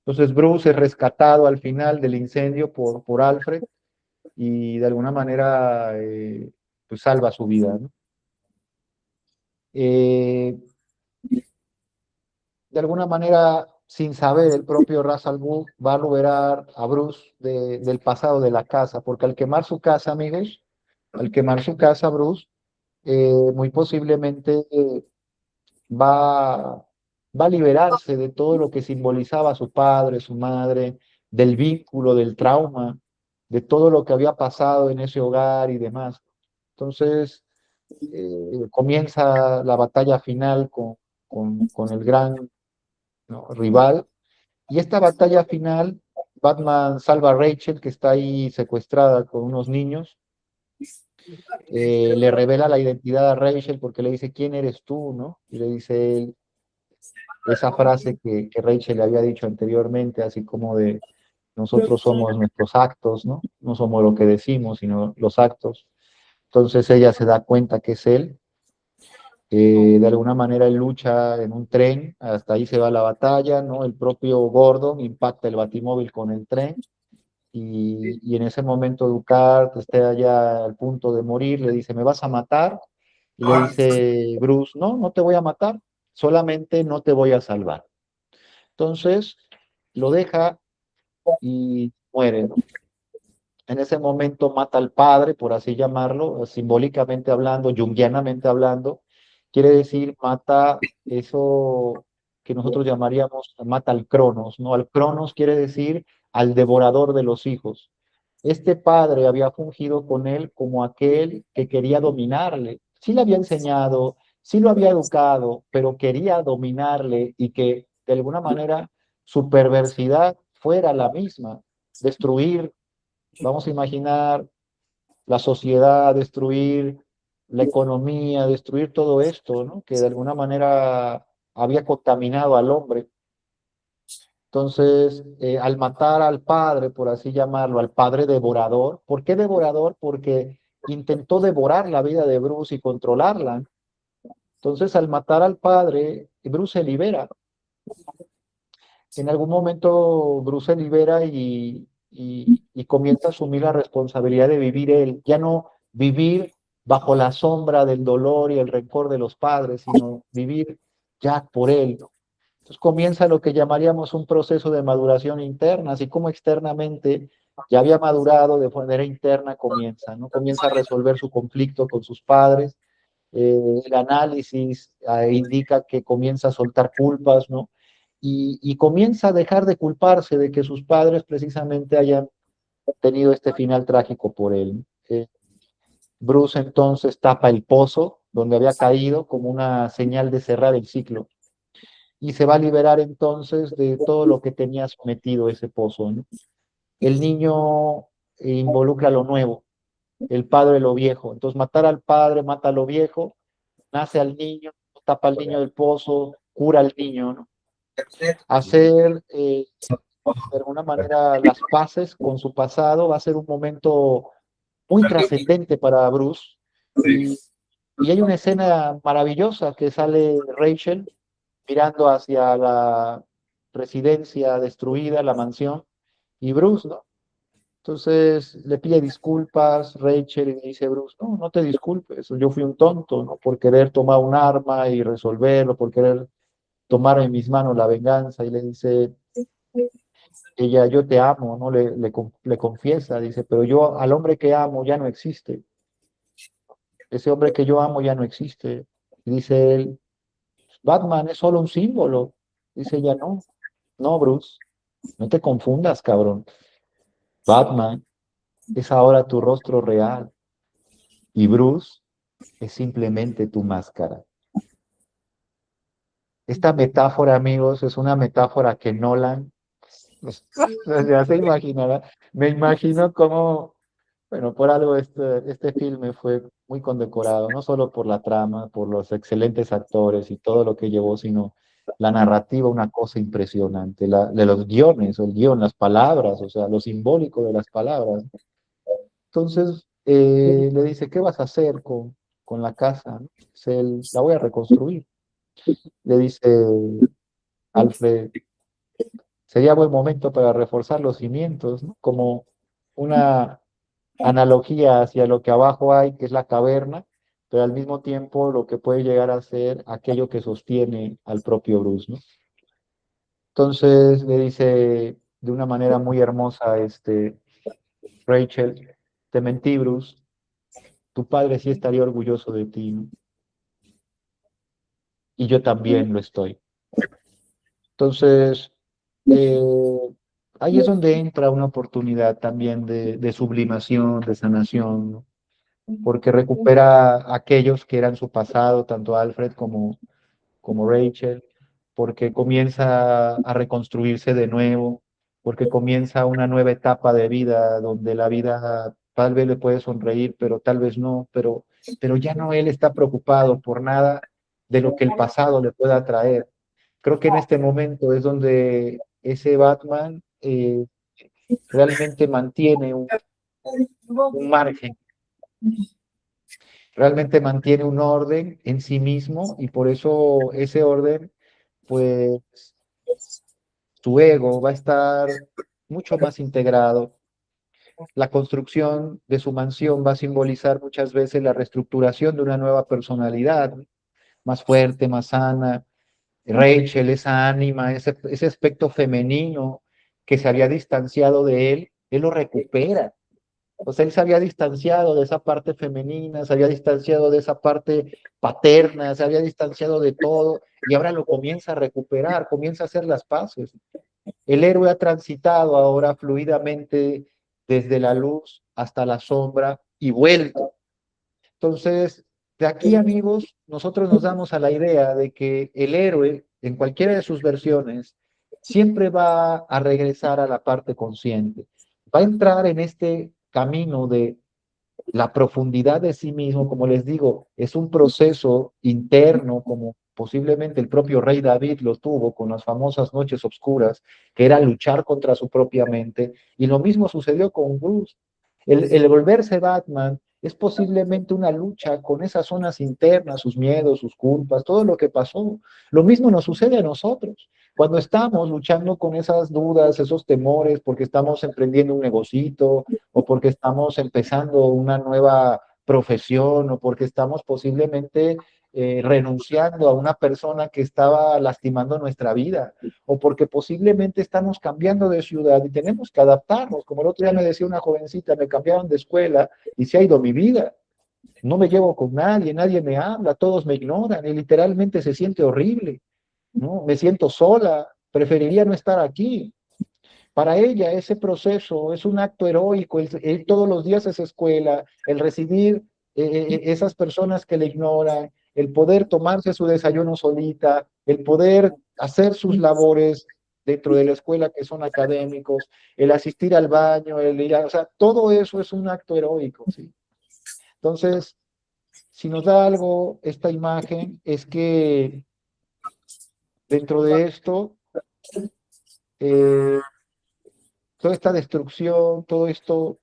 Entonces Bruce es rescatado al final del incendio por Alfred y de alguna manera pues salva su vida, ¿no? Eh, de alguna manera, sin saber, el propio Ra's al Ghul va a liberar a Bruce del pasado de la casa, porque al quemar su casa, amigos, al quemar su casa, Bruce, muy posiblemente va, va a liberarse de todo lo que simbolizaba su padre, su madre, del vínculo, del trauma, de todo lo que había pasado en ese hogar y demás. Entonces, comienza la batalla final con el gran, ¿no?, rival. Y esta batalla final, Batman salva a Rachel, que está ahí secuestrada con unos niños. Le revela la identidad a Rachel porque le dice, ¿quién eres tú? ¿No? Y le dice esa frase que Rachel le había dicho anteriormente, así como de, nosotros somos nuestros actos, ¿no? No somos lo que decimos, sino los actos. Entonces ella se da cuenta que es él. De alguna manera él lucha en un tren, hasta ahí se va la batalla, ¿no? El propio Gordon impacta el batimóvil con el tren y en ese momento Ducard está ya al punto de morir, le dice, ¿me vas a matar? Y le dice Bruce, no, no te voy a matar, solamente no te voy a salvar. Entonces lo deja y muere, ¿no? En ese momento mata al padre, por así llamarlo, simbólicamente hablando, junguianamente hablando, quiere decir mata eso que nosotros llamaríamos, mata al Cronos, ¿no? Al Cronos quiere decir al devorador de los hijos. Este padre había fungido con él como aquel que quería dominarle. Sí le había enseñado, sí lo había educado, pero quería dominarle y que de alguna manera su perversidad fuera la misma, destruir. Vamos a imaginar la sociedad, destruir la economía, destruir todo esto, ¿no? Que de alguna manera había contaminado al hombre. Entonces, al matar al padre, por así llamarlo, al padre devorador, ¿por qué devorador? Porque intentó devorar la vida de Bruce y controlarla. Entonces, al matar al padre, Bruce se libera. En algún momento Bruce se libera y comienza a asumir la responsabilidad de vivir él, ya no vivir bajo la sombra del dolor y el rencor de los padres, sino vivir ya por él, ¿no? Entonces comienza lo que llamaríamos un proceso de maduración interna, así como externamente ya había madurado, de manera interna comienza, ¿no? Comienza a resolver su conflicto con sus padres, el análisis indica que comienza a soltar culpas, ¿no? Y comienza a dejar de culparse de que sus padres precisamente hayan tenido este final trágico por él. Bruce entonces tapa el pozo donde había caído como una señal de cerrar el ciclo y se va a liberar entonces de todo lo que tenía sometido ese pozo, ¿no? El niño involucra lo nuevo, el padre lo viejo. Entonces matar al padre mata a lo viejo, nace al niño, tapa al niño del pozo, cura al niño, ¿no? Hacer de alguna manera las paces con su pasado va a ser un momento muy trascendente para Bruce. Y, y hay una escena maravillosa que sale Rachel mirando hacia la residencia destruida, la mansión, y Bruce, ¿no? Entonces le pide disculpas Rachel y le dice Bruce, no, no te disculpes, yo fui un tonto, ¿no? Por querer tomar un arma y resolverlo, por querer tomar en mis manos la venganza, y le dice ella, yo te amo, ¿no? Le confiesa, dice, pero yo al hombre que amo ya no existe, ese hombre que yo amo ya no existe. Y dice él, Batman es solo un símbolo. Dice ella, no, no, Bruce, no te confundas, cabrón. Batman es ahora tu rostro real y Bruce es simplemente tu máscara. Esta metáfora, amigos, es una metáfora que Nolan, ya se imaginará, me imagino cómo, bueno, por algo este filme fue muy condecorado, no solo por la trama, por los excelentes actores y todo lo que llevó, sino la narrativa, una cosa impresionante, de los guiones, o el guión, las palabras, o sea, lo simbólico de las palabras. Entonces le dice, ¿qué vas a hacer con la casa? Dice él, la voy a reconstruir. Le dice Alfred, sería buen momento para reforzar los cimientos, ¿no? Como una analogía hacia lo que abajo hay, que es la caverna, pero al mismo tiempo lo que puede llegar a ser aquello que sostiene al propio Bruce, ¿no? Entonces le dice de una manera muy hermosa, Rachel, te mentí, Bruce, tu padre sí estaría orgulloso de ti, ¿no? Y yo también lo estoy. Entonces, eh, ahí es donde entra una oportunidad también de sublimación, de sanación, ¿no? Porque recupera a aquellos que eran su pasado, tanto Alfred como Rachel, porque comienza a reconstruirse de nuevo, porque comienza una nueva etapa de vida donde la vida tal vez le puede sonreír, pero tal vez no, pero ya no él está preocupado por nada de lo que el pasado le pueda traer. Creo que en este momento es donde ese Batman realmente mantiene un margen, realmente mantiene un orden en sí mismo y por eso ese orden, pues su ego va a estar mucho más integrado. La construcción de su mansión va a simbolizar muchas veces la reestructuración de una nueva personalidad, más fuerte, más sana. Rachel, esa ánima, ese aspecto femenino que se había distanciado de él lo recupera. O sea, él se había distanciado de esa parte femenina, se había distanciado de esa parte paterna, se había distanciado de todo y ahora lo comienza a recuperar, comienza a hacer las paces. El héroe ha transitado ahora fluidamente desde la luz hasta la sombra y vuelto. Entonces, de aquí, amigos, nosotros nos damos a la idea de que el héroe, en cualquiera de sus versiones, siempre va a regresar a la parte consciente. Va a entrar en este camino de la profundidad de sí mismo, como les digo, es un proceso interno, como posiblemente el propio rey David lo tuvo con las famosas noches oscuras, que era luchar contra su propia mente, y lo mismo sucedió con Bruce. El volverse Batman es posiblemente una lucha con esas zonas internas, sus miedos, sus culpas, todo lo que pasó. Lo mismo nos sucede a nosotros. Cuando estamos luchando con esas dudas, esos temores, porque estamos emprendiendo un negocito, o porque estamos empezando una nueva profesión, o porque estamos posiblemente renunciando a una persona que estaba lastimando nuestra vida, o porque posiblemente estamos cambiando de ciudad y tenemos que adaptarnos. Como el otro día me decía una jovencita, me cambiaron de escuela y se ha ido mi vida. No me llevo con nadie, nadie me habla, todos me ignoran y literalmente se siente horrible, ¿no? Me siento sola, preferiría no estar aquí. Para ella ese proceso es un acto heroico, el todos los días es escuela, el recibir esas personas que le ignoran, el poder tomarse su desayuno solita, el poder hacer sus labores dentro de la escuela que son académicos, el asistir al baño, el ir a, o sea, todo eso es un acto heroico, ¿sí? Entonces, si nos da algo esta imagen, es que dentro de esto, eh, toda esta destrucción, todo esto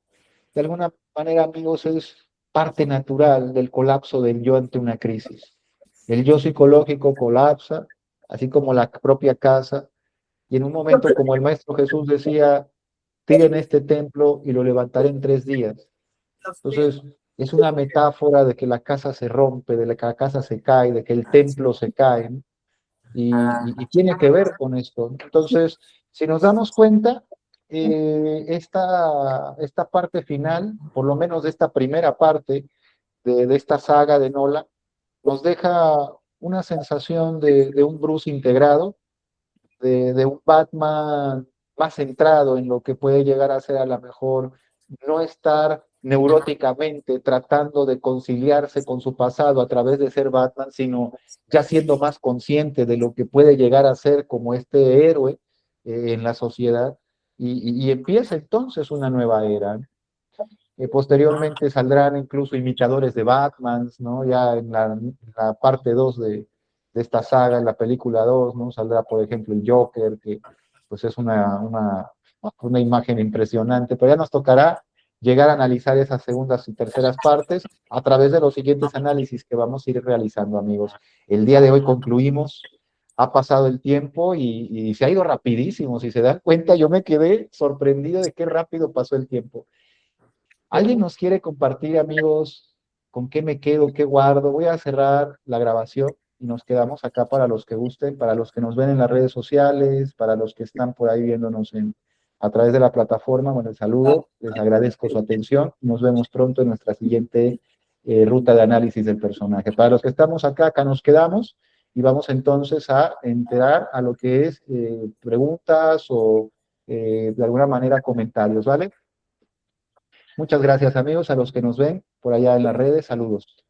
de alguna manera, amigos, es parte natural del colapso del yo ante una crisis. El yo psicológico colapsa, así como la propia casa, y en un momento como el Maestro Jesús decía, tiren este templo y lo levantaré en 3 días. Entonces, es una metáfora de que la casa se rompe, de que la casa se cae, de que el templo se cae, ¿no? Y tiene que ver con esto. Entonces, si nos damos cuenta, esta parte final, por lo menos de esta primera parte de esta saga de Nolan, nos deja una sensación de un Bruce integrado, de un Batman más centrado en lo que puede llegar a ser a lo mejor no estar neuróticamente tratando de conciliarse con su pasado a través de ser Batman, sino ya siendo más consciente de lo que puede llegar a ser como este héroe en la sociedad y empieza entonces una nueva era. Posteriormente saldrán incluso imitadores de Batman, ¿no? Ya en la parte 2 de esta saga, en la película 2, ¿no? Saldrá, por ejemplo, el Joker, que pues es una imagen impresionante, pero ya nos tocará llegar a analizar esas segundas y terceras partes a través de los siguientes análisis que vamos a ir realizando, amigos. El día de hoy concluimos, ha pasado el tiempo y se ha ido rapidísimo. Si se dan cuenta, yo me quedé sorprendido de qué rápido pasó el tiempo. ¿Alguien nos quiere compartir, amigos, con qué me quedo, qué guardo? Voy a cerrar la grabación y nos quedamos acá para los que gusten, para los que nos ven en las redes sociales, para los que están por ahí viéndonos a través de la plataforma. Bueno, el saludo, les agradezco su atención. Nos vemos pronto en nuestra siguiente ruta de análisis del personaje. Para los que estamos acá, acá nos quedamos y vamos entonces a enterar a lo que es preguntas o de alguna manera comentarios, ¿vale? Muchas gracias, amigos, a los que nos ven por allá en las redes. Saludos.